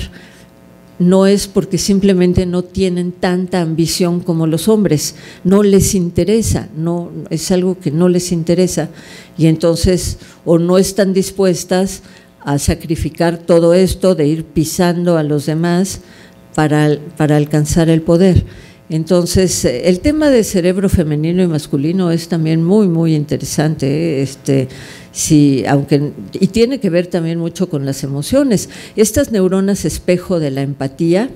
no es porque simplemente no tienen tanta ambición como los hombres, no les interesa, no, es algo que no les interesa, y entonces o no están dispuestas a sacrificar todo esto de ir pisando a los demás para alcanzar el poder. Entonces, el tema de cerebro femenino y masculino es también muy, muy interesante, sí, y tiene que ver también mucho con las emociones. Estas neuronas espejo de la empatía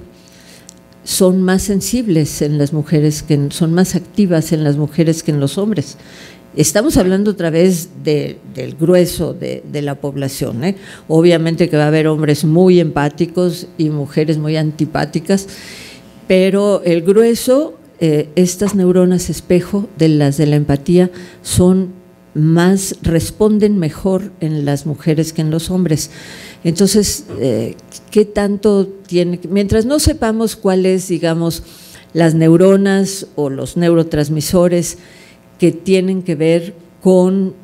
son más sensibles en las mujeres, son más activas en las mujeres que en los hombres. Estamos hablando otra vez del grueso de la población, ¿eh? Obviamente que va a haber hombres muy empáticos y mujeres muy antipáticas, pero el grueso, estas neuronas espejo de las de la empatía responden mejor en las mujeres que en los hombres. Entonces, ¿qué tanto tiene? Mientras no sepamos cuáles, digamos, las neuronas o los neurotransmisores que tienen que ver con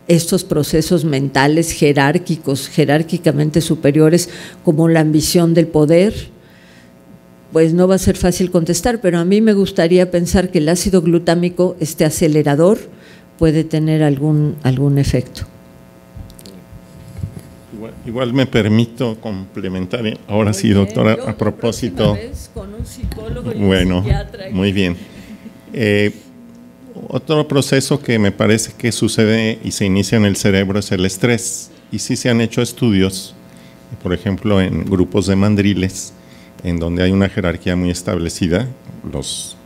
estos procesos mentales jerárquicamente superiores, como la ambición del poder, pues no va a ser fácil contestar, pero a mí me gustaría pensar que el ácido glutámico, este acelerador, puede tener algún efecto. Igual me permito complementar, ahora sí, doctora, a propósito. Vez con un psicólogo y bueno, un psiquiatra. Muy bien. Otro proceso que me parece que sucede y se inicia en el cerebro es el estrés. Y sí se han hecho estudios, por ejemplo, en grupos de mandriles, en donde hay una jerarquía muy establecida, los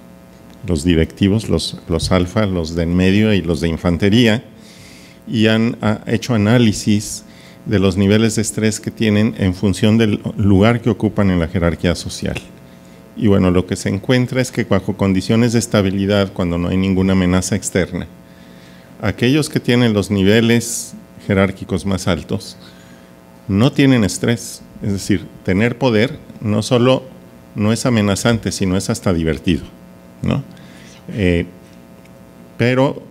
directivos, los alfa, los de en medio y los de infantería, y han hecho análisis de los niveles de estrés que tienen en función del lugar que ocupan en la jerarquía social. Y bueno, lo que se encuentra es que bajo condiciones de estabilidad, cuando no hay ninguna amenaza externa, aquellos que tienen los niveles jerárquicos más altos no tienen estrés. Es decir, tener poder no solo no es amenazante, sino es hasta divertido, ¿no? Pero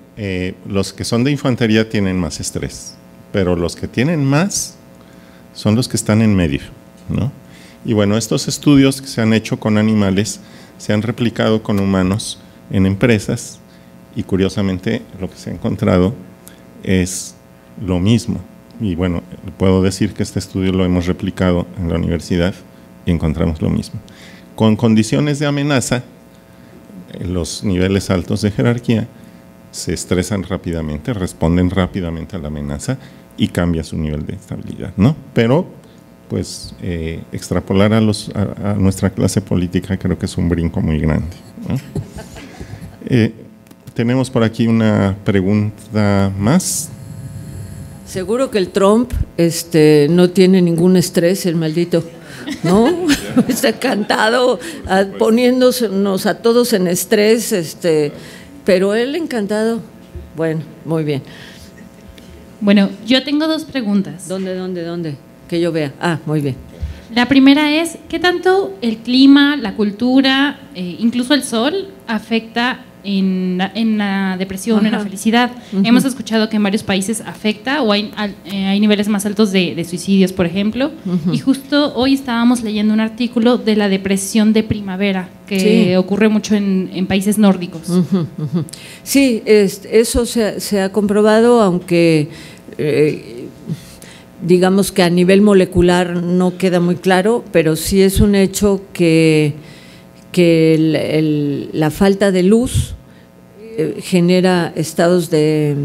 los que son de infantería tienen más estrés, pero los que tienen más son los que están en medio, ¿no? Y bueno, estos estudios que se han hecho con animales se han replicado con humanos en empresas y curiosamente lo que se ha encontrado es lo mismo. Y bueno, puedo decir que este estudio lo hemos replicado en la universidad y encontramos lo mismo. Con condiciones de amenaza, los niveles altos de jerarquía se estresan rápidamente, responden rápidamente a la amenaza y cambia su nivel de estabilidad, ¿no? Pero pues extrapolar a nuestra clase política creo que es un brinco muy grande, ¿no? Tenemos por aquí una pregunta más. Seguro que el Trump no tiene ningún estrés, el maldito, ¿no? Está encantado poniéndonos a todos en estrés, pero él encantado. Bueno, muy bien. Bueno, yo tengo dos preguntas. ¿Dónde? Que yo vea. Ah, muy bien. La primera es, ¿qué tanto el clima, la cultura, incluso el sol, afecta en la depresión, Ajá. en la felicidad? Uh-huh. Hemos escuchado que en varios países afecta o hay niveles más altos de suicidios, por ejemplo. Uh-huh. Y justo hoy estábamos leyendo un artículo de la depresión de primavera, que Sí. ocurre mucho en países nórdicos. Uh-huh, uh-huh. Sí, eso se ha comprobado, aunque digamos que a nivel molecular no queda muy claro, pero sí es un hecho que la falta de luz genera estados de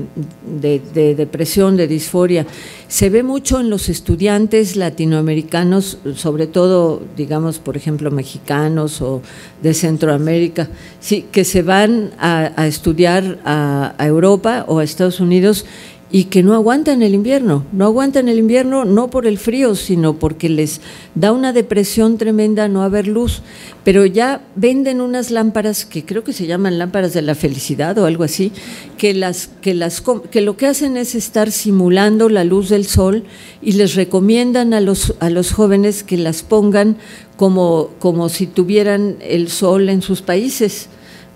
depresión, de disforia. Se ve mucho en los estudiantes latinoamericanos, sobre todo, digamos, por ejemplo, mexicanos o de Centroamérica, sí, que se van a estudiar a Europa o a Estados Unidos y que no aguantan el invierno, no por el frío, sino porque les da una depresión tremenda no haber luz, pero ya venden unas lámparas que creo que se llaman lámparas de la felicidad o algo así, que lo que hacen es estar simulando la luz del sol y les recomiendan a los jóvenes que las pongan como si tuvieran el sol en sus países.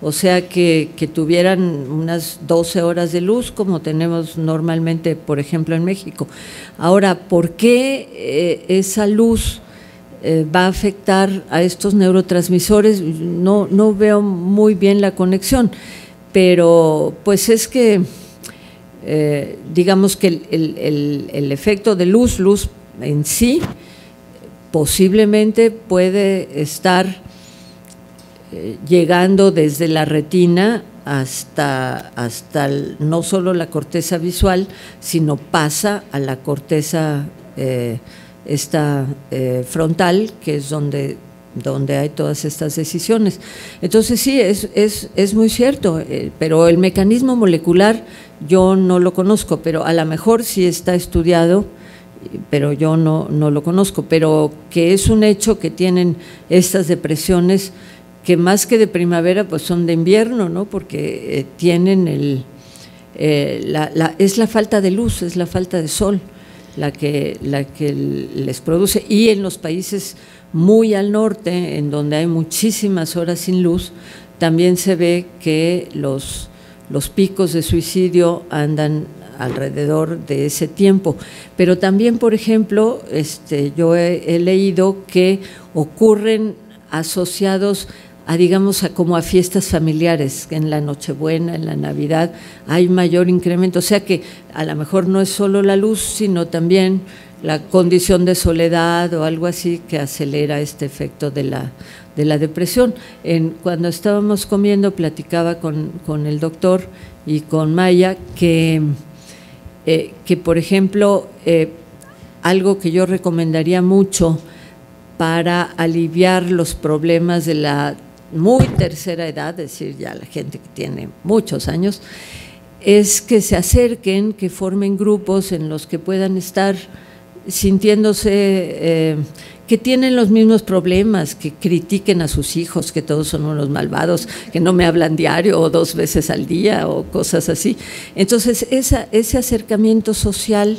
O sea, que tuvieran unas 12 horas de luz como tenemos normalmente, por ejemplo, en México. Ahora, ¿por qué esa luz va a afectar a estos neurotransmisores? No veo muy bien la conexión, pero pues es que digamos que el efecto de luz en sí posiblemente puede estar llegando desde la retina hasta no solo la corteza visual, sino pasa a la corteza frontal, que es donde donde hay todas estas decisiones. Entonces sí, es muy cierto, pero el mecanismo molecular yo no lo conozco, pero a lo mejor sí está estudiado, pero yo no lo conozco, pero que es un hecho que tienen estas depresiones que más que de primavera pues son de invierno, ¿no? Porque tienen es la falta de luz, es la falta de sol la que les produce, y en los países muy al norte, en donde hay muchísimas horas sin luz, también se ve que los picos de suicidio andan alrededor de ese tiempo. Pero también, por ejemplo, yo he leído que ocurren asociados a, digamos, como a fiestas familiares, que en la Nochebuena, en la Navidad, hay mayor incremento. O sea que a lo mejor no es solo la luz, sino también la condición de soledad o algo así que acelera este efecto de la depresión. Cuando estábamos comiendo, platicaba con el doctor y con Maya que por ejemplo, algo que yo recomendaría mucho para aliviar los problemas de la muy tercera edad, es decir, ya la gente que tiene muchos años, es que se acerquen, que formen grupos en los que puedan estar sintiéndose que tienen los mismos problemas, que critiquen a sus hijos, que todos son unos malvados, que no me hablan diario o 2 veces al día o cosas así. Entonces, ese acercamiento social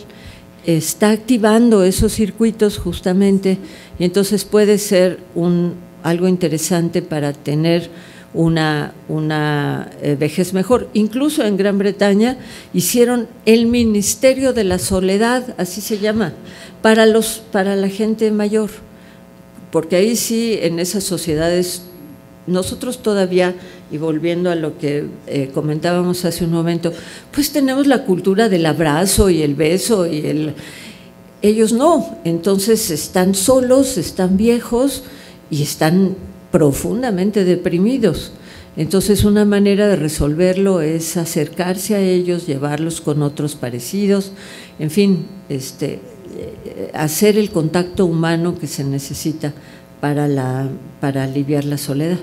está activando esos circuitos justamente, y entonces puede ser algo interesante para tener una vejez mejor. Incluso en Gran Bretaña hicieron el Ministerio de la Soledad, así se llama, para la gente mayor, porque ahí sí, en esas sociedades, nosotros todavía, y volviendo a lo que comentábamos hace un momento, pues tenemos la cultura del abrazo y el beso, ellos no, entonces están solos, están viejos y están profundamente deprimidos. Entonces, una manera de resolverlo es acercarse a ellos, llevarlos con otros parecidos, en fin, hacer el contacto humano que se necesita para aliviar la soledad.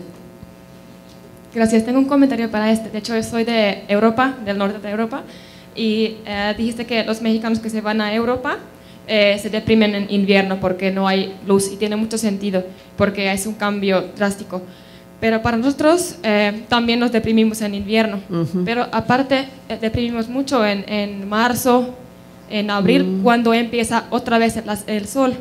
Gracias, tengo un comentario para De hecho, yo soy de Europa, del norte de Europa, y dijiste que los mexicanos que se van a Europa se deprimen en invierno porque no hay luz, y tiene mucho sentido porque es un cambio drástico. Pero para nosotros también nos deprimimos en invierno, pero aparte deprimimos mucho en marzo, en abril, cuando empieza otra vez el sol.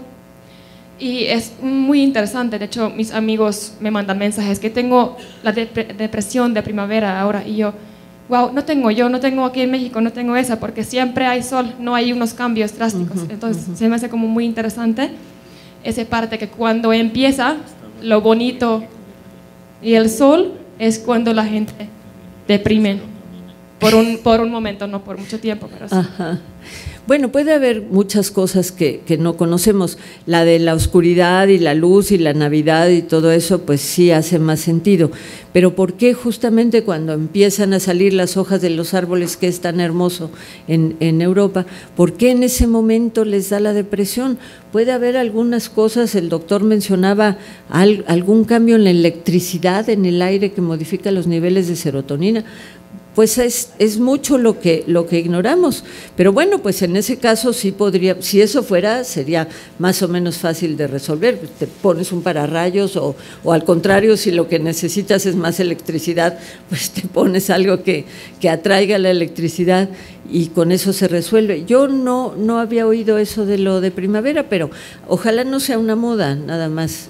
Y es muy interesante, de hecho mis amigos me mandan mensajes que tengo la depresión de primavera ahora, y yo, wow, no tengo aquí en México, no tengo esa, porque siempre hay sol, no hay unos cambios drásticos. Entonces se me hace como muy interesante esa parte, que cuando empieza lo bonito y el sol es cuando la gente deprime por un momento, no por mucho tiempo, pero sí. Ajá. Bueno, puede haber muchas cosas que no conocemos. La de la oscuridad y la luz y la Navidad y todo eso, pues sí hace más sentido. Pero ¿por qué justamente cuando empiezan a salir las hojas de los árboles, que es tan hermoso en Europa, por qué en ese momento les da la depresión? Puede haber algunas cosas, el doctor mencionaba algún cambio en la electricidad en el aire que modifica los niveles de serotonina. Pues es mucho lo que ignoramos, pero bueno, pues en ese caso sí podría, si eso fuera, sería más o menos fácil de resolver. Te pones un pararrayos o al contrario, si lo que necesitas es más electricidad, pues te pones algo que atraiga la electricidad y con eso se resuelve. Yo no había oído eso de lo de primavera, pero ojalá no sea una moda, nada más.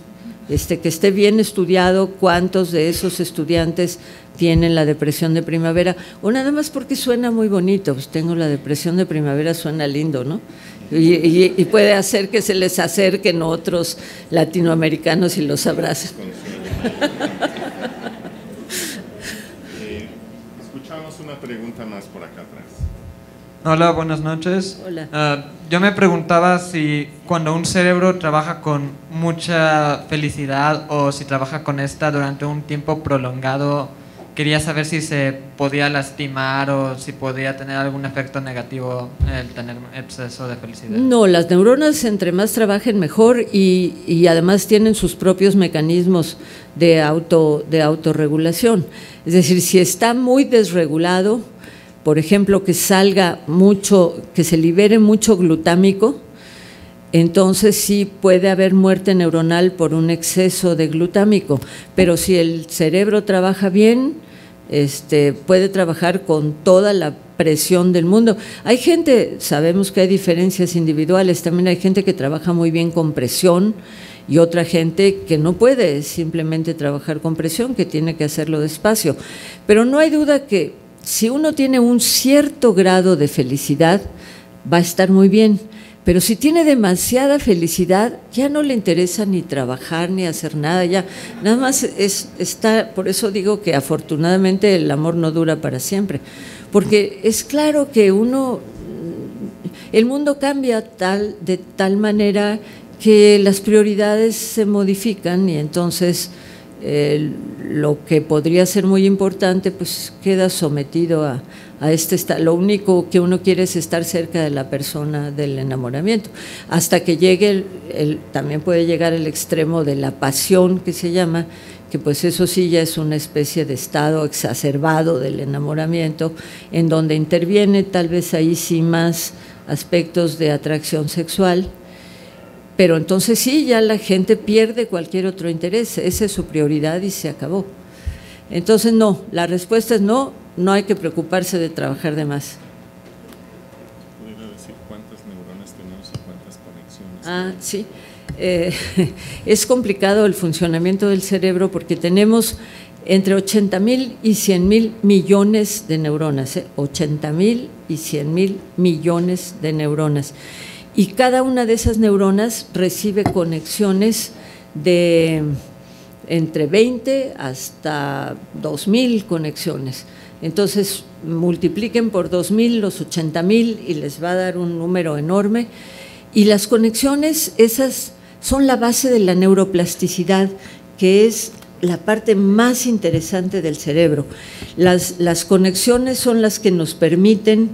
Que esté bien estudiado cuántos de esos estudiantes tienen la depresión de primavera, o nada más porque suena muy bonito, pues tengo la depresión de primavera, suena lindo, ¿no? Y puede hacer que se les acerquen otros latinoamericanos y los abracen. Escuchamos una pregunta más por acá atrás. Hola, buenas noches. Hola. Yo me preguntaba si cuando un cerebro trabaja con mucha felicidad o si trabaja con esta durante un tiempo prolongado, quería saber si se podía lastimar o si podía tener algún efecto negativo el tener exceso de felicidad. No, las neuronas entre más trabajen mejor y además tienen sus propios mecanismos de autorregulación. Es decir, si está muy desregulado, por ejemplo, que salga mucho, que se libere mucho glutámico, entonces sí puede haber muerte neuronal por un exceso de glutámico, pero si el cerebro trabaja bien, puede trabajar con toda la presión del mundo. Hay gente, sabemos que hay diferencias individuales, también hay gente que trabaja muy bien con presión y otra gente que no puede simplemente trabajar con presión, que tiene que hacerlo despacio. Pero no hay duda que si uno tiene un cierto grado de felicidad, va a estar muy bien. Pero si tiene demasiada felicidad, ya no le interesa ni trabajar ni hacer nada, ya nada más está, por eso digo que afortunadamente el amor no dura para siempre, porque es claro que el mundo cambia de tal manera que las prioridades se modifican y entonces lo que podría ser muy importante pues queda sometido a lo único que uno quiere es estar cerca de la persona del enamoramiento, hasta que llegue también puede llegar el extremo de la pasión que se llama, que pues eso sí ya es una especie de estado exacerbado del enamoramiento, en donde interviene tal vez ahí sí más aspectos de atracción sexual, pero entonces sí, ya la gente pierde cualquier otro interés, esa es su prioridad y se acabó. Entonces no, la respuesta es no hay que preocuparse de trabajar de más. ¿Pudiera decir cuántas neuronas tenemos y cuántas conexiones? Ah, sí. Es complicado el funcionamiento del cerebro porque tenemos entre 80,000 y 100,000 millones de neuronas, 80,000 y 100,000 millones de neuronas. Y cada una de esas neuronas recibe conexiones de entre 20 hasta 2,000 conexiones. Entonces, multipliquen por 2,000 los 80,000 y les va a dar un número enorme. Y las conexiones, esas son la base de la neuroplasticidad, que es la parte más interesante del cerebro. Las conexiones son las que nos permiten,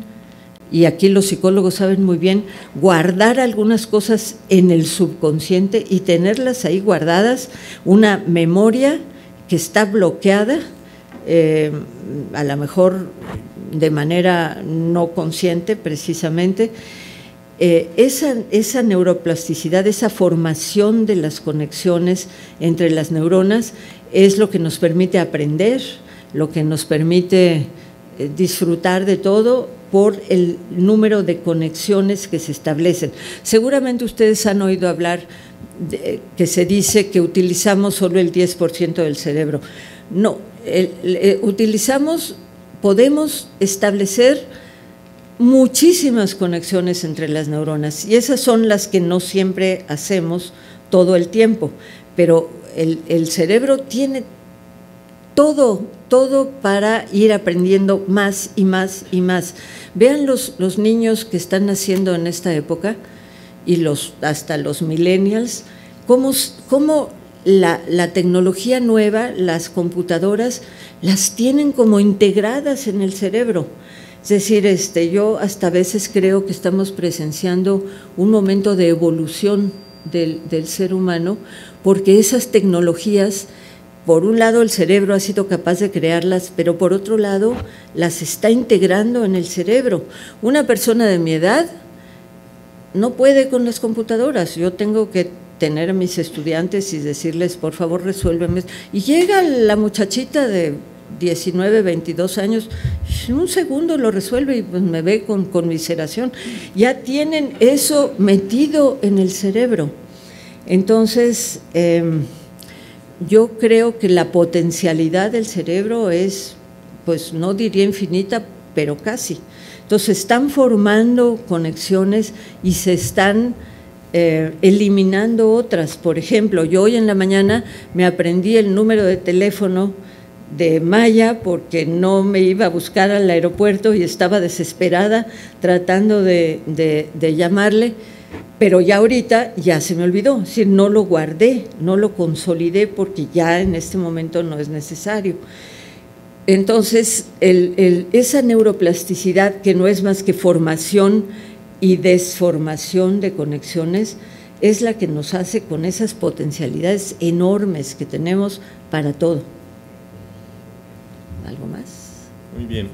y aquí los psicólogos saben muy bien, guardar algunas cosas en el subconsciente y tenerlas ahí guardadas, una memoria que está bloqueada, a lo mejor de manera no consciente precisamente. Esa neuroplasticidad, esa formación de las conexiones entre las neuronas es lo que nos permite aprender, lo que nos permite disfrutar de todo por el número de conexiones que se establecen. Seguramente ustedes han oído hablar que se dice que utilizamos solo el 10% del cerebro. No, podemos establecer muchísimas conexiones entre las neuronas y esas son las que no siempre hacemos todo el tiempo, pero el cerebro tiene todo para ir aprendiendo más y más y más. Vean los niños que están naciendo en esta época y hasta los millennials, cómo la tecnología nueva, las computadoras, las tienen como integradas en el cerebro. Es decir, yo hasta a veces creo que estamos presenciando un momento de evolución del ser humano, porque esas tecnologías, por un lado el cerebro ha sido capaz de crearlas, pero por otro lado las está integrando en el cerebro. Una persona de mi edad no puede con las computadoras, yo tengo que tener a mis estudiantes y decirles, por favor, resuélveme. Y llega la muchachita de 19, 22 años, en un segundo lo resuelve y pues me ve con conmiseración. Ya tienen eso metido en el cerebro. Entonces, yo creo que la potencialidad del cerebro es, pues no diría infinita, pero casi. Entonces, están formando conexiones y se están eliminando otras. Por ejemplo, yo hoy en la mañana me aprendí el número de teléfono de Maya porque no me iba a buscar al aeropuerto y estaba desesperada tratando de llamarle, pero ya ahorita ya se me olvidó, es decir, no lo guardé, no lo consolidé porque ya en este momento no es necesario. Entonces, esa neuroplasticidad, que no es más que formación y desformación de conexiones, es la que nos hace con esas potencialidades enormes que tenemos para todo. ¿Algo más? Muy bien.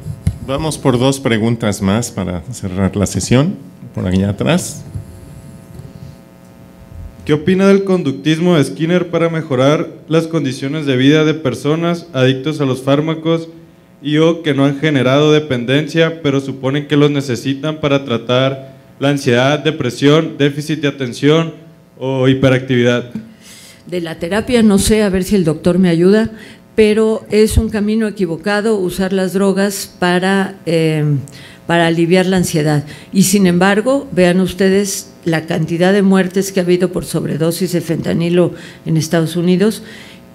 Vamos por 2 preguntas más para cerrar la sesión, por allá atrás. ¿Qué opina del conductismo de Skinner para mejorar las condiciones de vida de personas adictos a los fármacos y o que no han generado dependencia, pero suponen que los necesitan para tratar la ansiedad, depresión, déficit de atención o hiperactividad? De la terapia no sé, a ver si el doctor me ayuda, pero es un camino equivocado usar las drogas para aliviar la ansiedad. Y sin embargo, vean ustedes la cantidad de muertes que ha habido por sobredosis de fentanilo en Estados Unidos,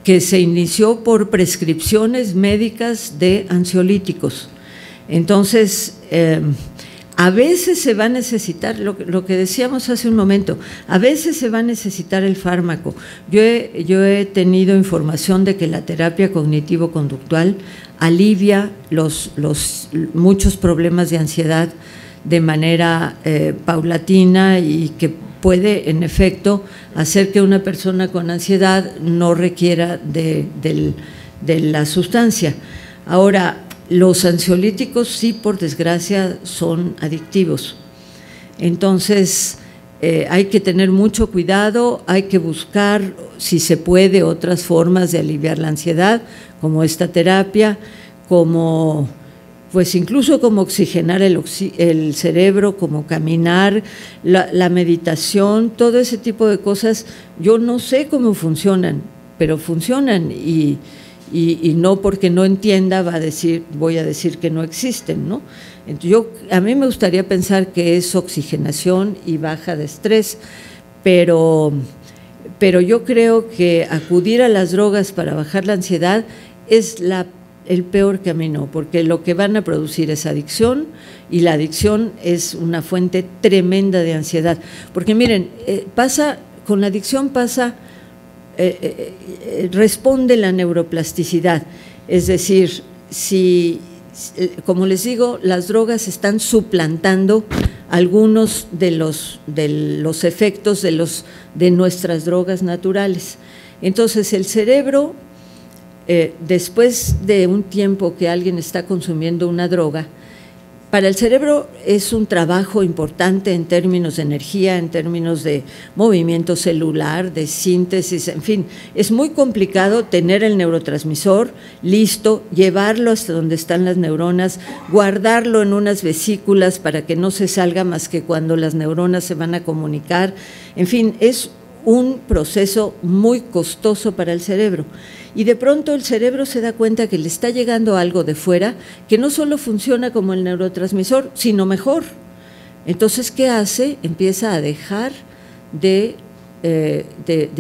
que se inició por prescripciones médicas de ansiolíticos. Entonces, a veces se va a necesitar, lo que decíamos hace un momento, a veces se va a necesitar el fármaco. Yo he tenido información de que la terapia cognitivo-conductual alivia muchos problemas de ansiedad de manera paulatina y que puede, en efecto, hacer que una persona con ansiedad no requiera de la sustancia. Ahora, los ansiolíticos sí, por desgracia, son adictivos. Entonces, hay que tener mucho cuidado, hay que buscar, si se puede, otras formas de aliviar la ansiedad, como esta terapia, como pues incluso como oxigenar el cerebro, como caminar, la meditación, todo ese tipo de cosas. Yo no sé cómo funcionan, pero funcionan y no porque no entienda voy a decir que no existen, ¿no? A mí me gustaría pensar que es oxigenación y baja de estrés, pero yo creo que acudir a las drogas para bajar la ansiedad es el peor camino, porque lo que van a producir es adicción, y la adicción es una fuente tremenda de ansiedad. Porque miren, con la adicción responde la neuroplasticidad, es decir, como les digo, las drogas están suplantando algunos de los efectos de nuestras drogas naturales. Entonces el cerebro, después de un tiempo que alguien está consumiendo una droga, para el cerebro es un trabajo importante en términos de energía, en términos de movimiento celular, de síntesis, en fin, es muy complicado tener el neurotransmisor listo, llevarlo hasta donde están las neuronas, guardarlo en unas vesículas para que no se salga más que cuando las neuronas se van a comunicar, en fin, es un proceso muy costoso para el cerebro. Y de pronto el cerebro se da cuenta que le está llegando algo de fuera que no solo funciona como el neurotransmisor, sino mejor. Entonces, ¿qué hace? Empieza a dejar de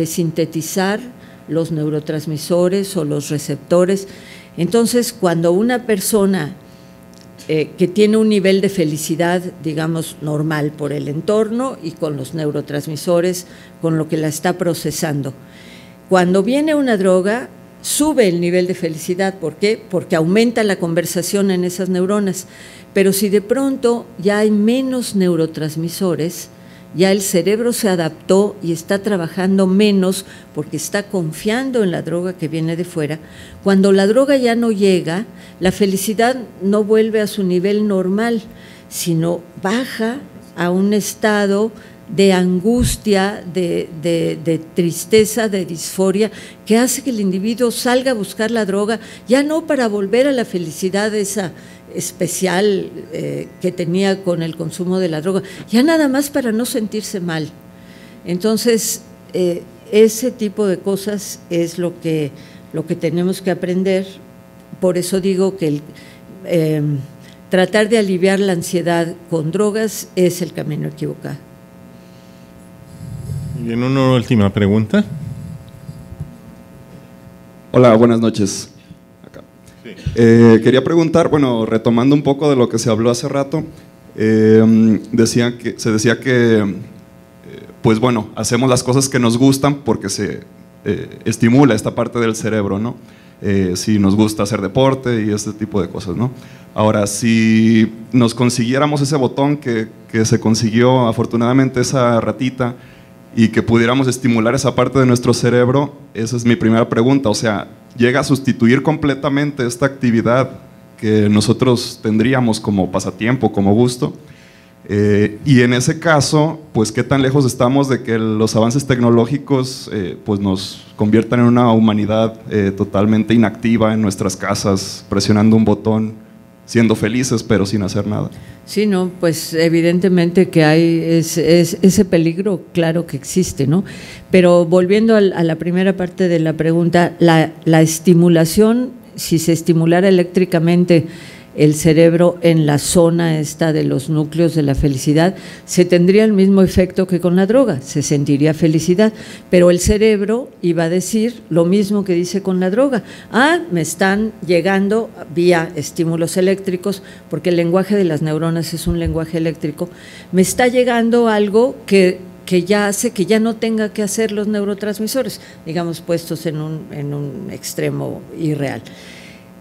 sintetizar los neurotransmisores o los receptores. Entonces, cuando una persona que tiene un nivel de felicidad, digamos, normal por el entorno y con los neurotransmisores, con lo que la está procesando, cuando viene una droga, sube el nivel de felicidad. ¿Por qué? Porque aumenta la conversación en esas neuronas. Pero si de pronto ya hay menos neurotransmisores, ya el cerebro se adaptó y está trabajando menos porque está confiando en la droga que viene de fuera. Cuando la droga ya no llega, la felicidad no vuelve a su nivel normal, sino baja a un estado de angustia, de tristeza, de disforia, que hace que el individuo salga a buscar la droga, ya no para volver a la felicidad esa especial que tenía con el consumo de la droga, ya nada más para no sentirse mal. Entonces, ese tipo de cosas es lo que tenemos que aprender. Por eso digo que tratar de aliviar la ansiedad con drogas es el camino equivocado. Bien, una última pregunta. Hola, buenas noches. Quería preguntar, bueno, retomando un poco de lo que se habló hace rato, se decía que, pues bueno, hacemos las cosas que nos gustan porque se estimula esta parte del cerebro, ¿no? si nos gusta hacer deporte y este tipo de cosas, ¿no? Ahora, si nos consiguiéramos ese botón que se consiguió afortunadamente esa ratita y que pudiéramos estimular esa parte de nuestro cerebro, esa es mi primera pregunta, o sea, ¿llega a sustituir completamente esta actividad que nosotros tendríamos como pasatiempo, como gusto? Y en ese caso, pues qué tan lejos estamos de que los avances tecnológicos pues nos conviertan en una humanidad totalmente inactiva en nuestras casas, presionando un botón, siendo felices pero sin hacer nada. Sí, no, pues evidentemente que hay ese peligro, claro que existe, ¿no? Pero volviendo a la primera parte de la pregunta, la estimulación, si se estimulara eléctricamente el cerebro en la zona esta de los núcleos de la felicidad, se tendría el mismo efecto que con la droga, se sentiría felicidad, pero el cerebro iba a decir lo mismo que dice con la droga. Me están llegando vía estímulos eléctricos, porque el lenguaje de las neuronas es un lenguaje eléctrico, me está llegando algo que ya hace que ya no tenga que hacer los neurotransmisores, digamos, puestos en un extremo irreal.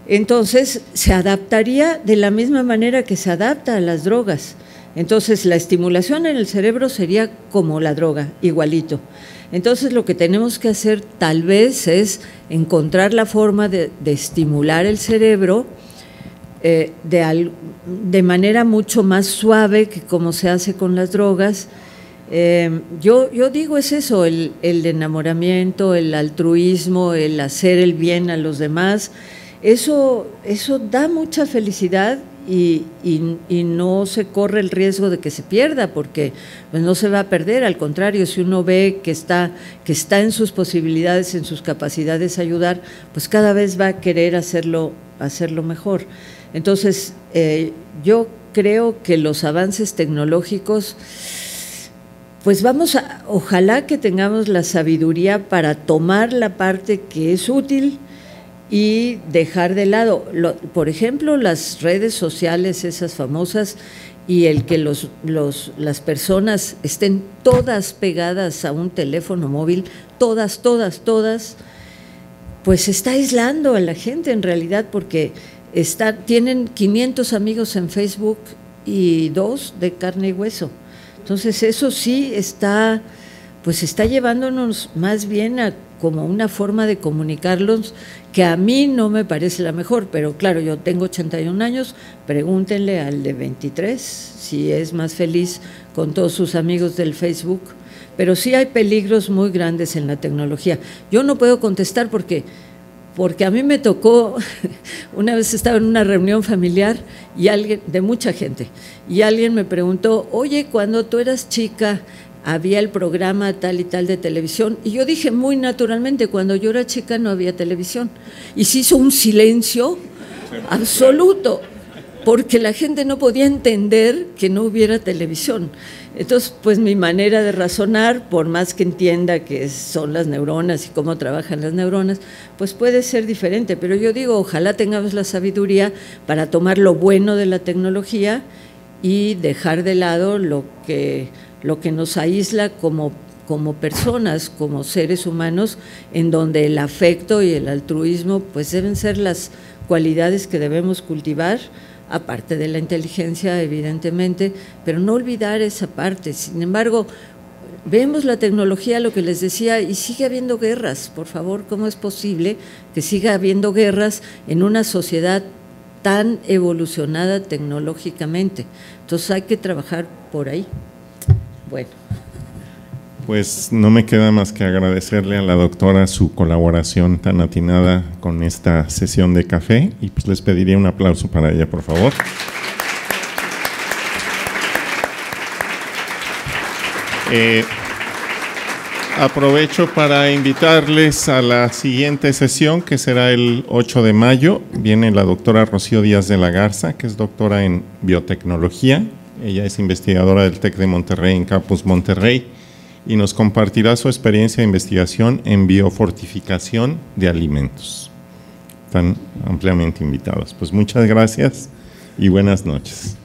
Entonces, se adaptaría de la misma manera que se adapta a las drogas. Entonces, la estimulación en el cerebro sería como la droga, igualito. Entonces, lo que tenemos que hacer tal vez es encontrar la forma de estimular el cerebro de manera mucho más suave que como se hace con las drogas. Yo digo es eso, el enamoramiento, el altruismo, el hacer el bien a los demás. Eso da mucha felicidad y no se corre el riesgo de que se pierda, porque pues no se va a perder, al contrario, si uno ve que está en sus posibilidades, en sus capacidades ayudar, pues cada vez va a querer hacerlo mejor. Entonces, yo creo que los avances tecnológicos, pues ojalá que tengamos la sabiduría para tomar la parte que es útil y dejar de lado, por ejemplo, las redes sociales, esas famosas, y el que las personas estén todas pegadas a un teléfono móvil, todas, pues está aislando a la gente en realidad, porque tienen 500 amigos en Facebook y 2 de carne y hueso. Entonces eso sí está llevándonos más bien a como una forma de comunicarlos que a mí no me parece la mejor, pero claro, yo tengo 81 años, pregúntenle al de 23 si es más feliz con todos sus amigos del Facebook, pero sí hay peligros muy grandes en la tecnología. Yo no puedo contestar porque a mí me tocó, una vez estaba en una reunión familiar y de mucha gente, y alguien me preguntó, oye, cuando tú eras chica, había el programa tal y tal de televisión, y yo dije muy naturalmente, cuando yo era chica no había televisión, y se hizo un silencio absoluto, porque la gente no podía entender que no hubiera televisión. Entonces, pues mi manera de razonar, por más que entienda qué son las neuronas y cómo trabajan las neuronas, pues puede ser diferente, pero yo digo, ojalá tengamos la sabiduría para tomar lo bueno de la tecnología y dejar de lado lo que nos aísla como personas, como seres humanos, en donde el afecto y el altruismo pues deben ser las cualidades que debemos cultivar, aparte de la inteligencia, evidentemente, pero no olvidar esa parte. Sin embargo, vemos la tecnología, lo que les decía, y sigue habiendo guerras. Por favor, ¿cómo es posible que siga habiendo guerras en una sociedad tan evolucionada tecnológicamente? Entonces hay que trabajar por ahí. Bueno. Pues no me queda más que agradecerle a la doctora su colaboración tan atinada con esta sesión de café, y pues les pediría un aplauso para ella, por favor. Aprovecho para invitarles a la siguiente sesión, que será el 8 de mayo. Viene la doctora Rocío Díaz de la Garza, que es doctora en biotecnología. Ella es investigadora del TEC de Monterrey, en Campus Monterrey, y nos compartirá su experiencia de investigación en biofortificación de alimentos. Están ampliamente invitados. Pues muchas gracias y buenas noches.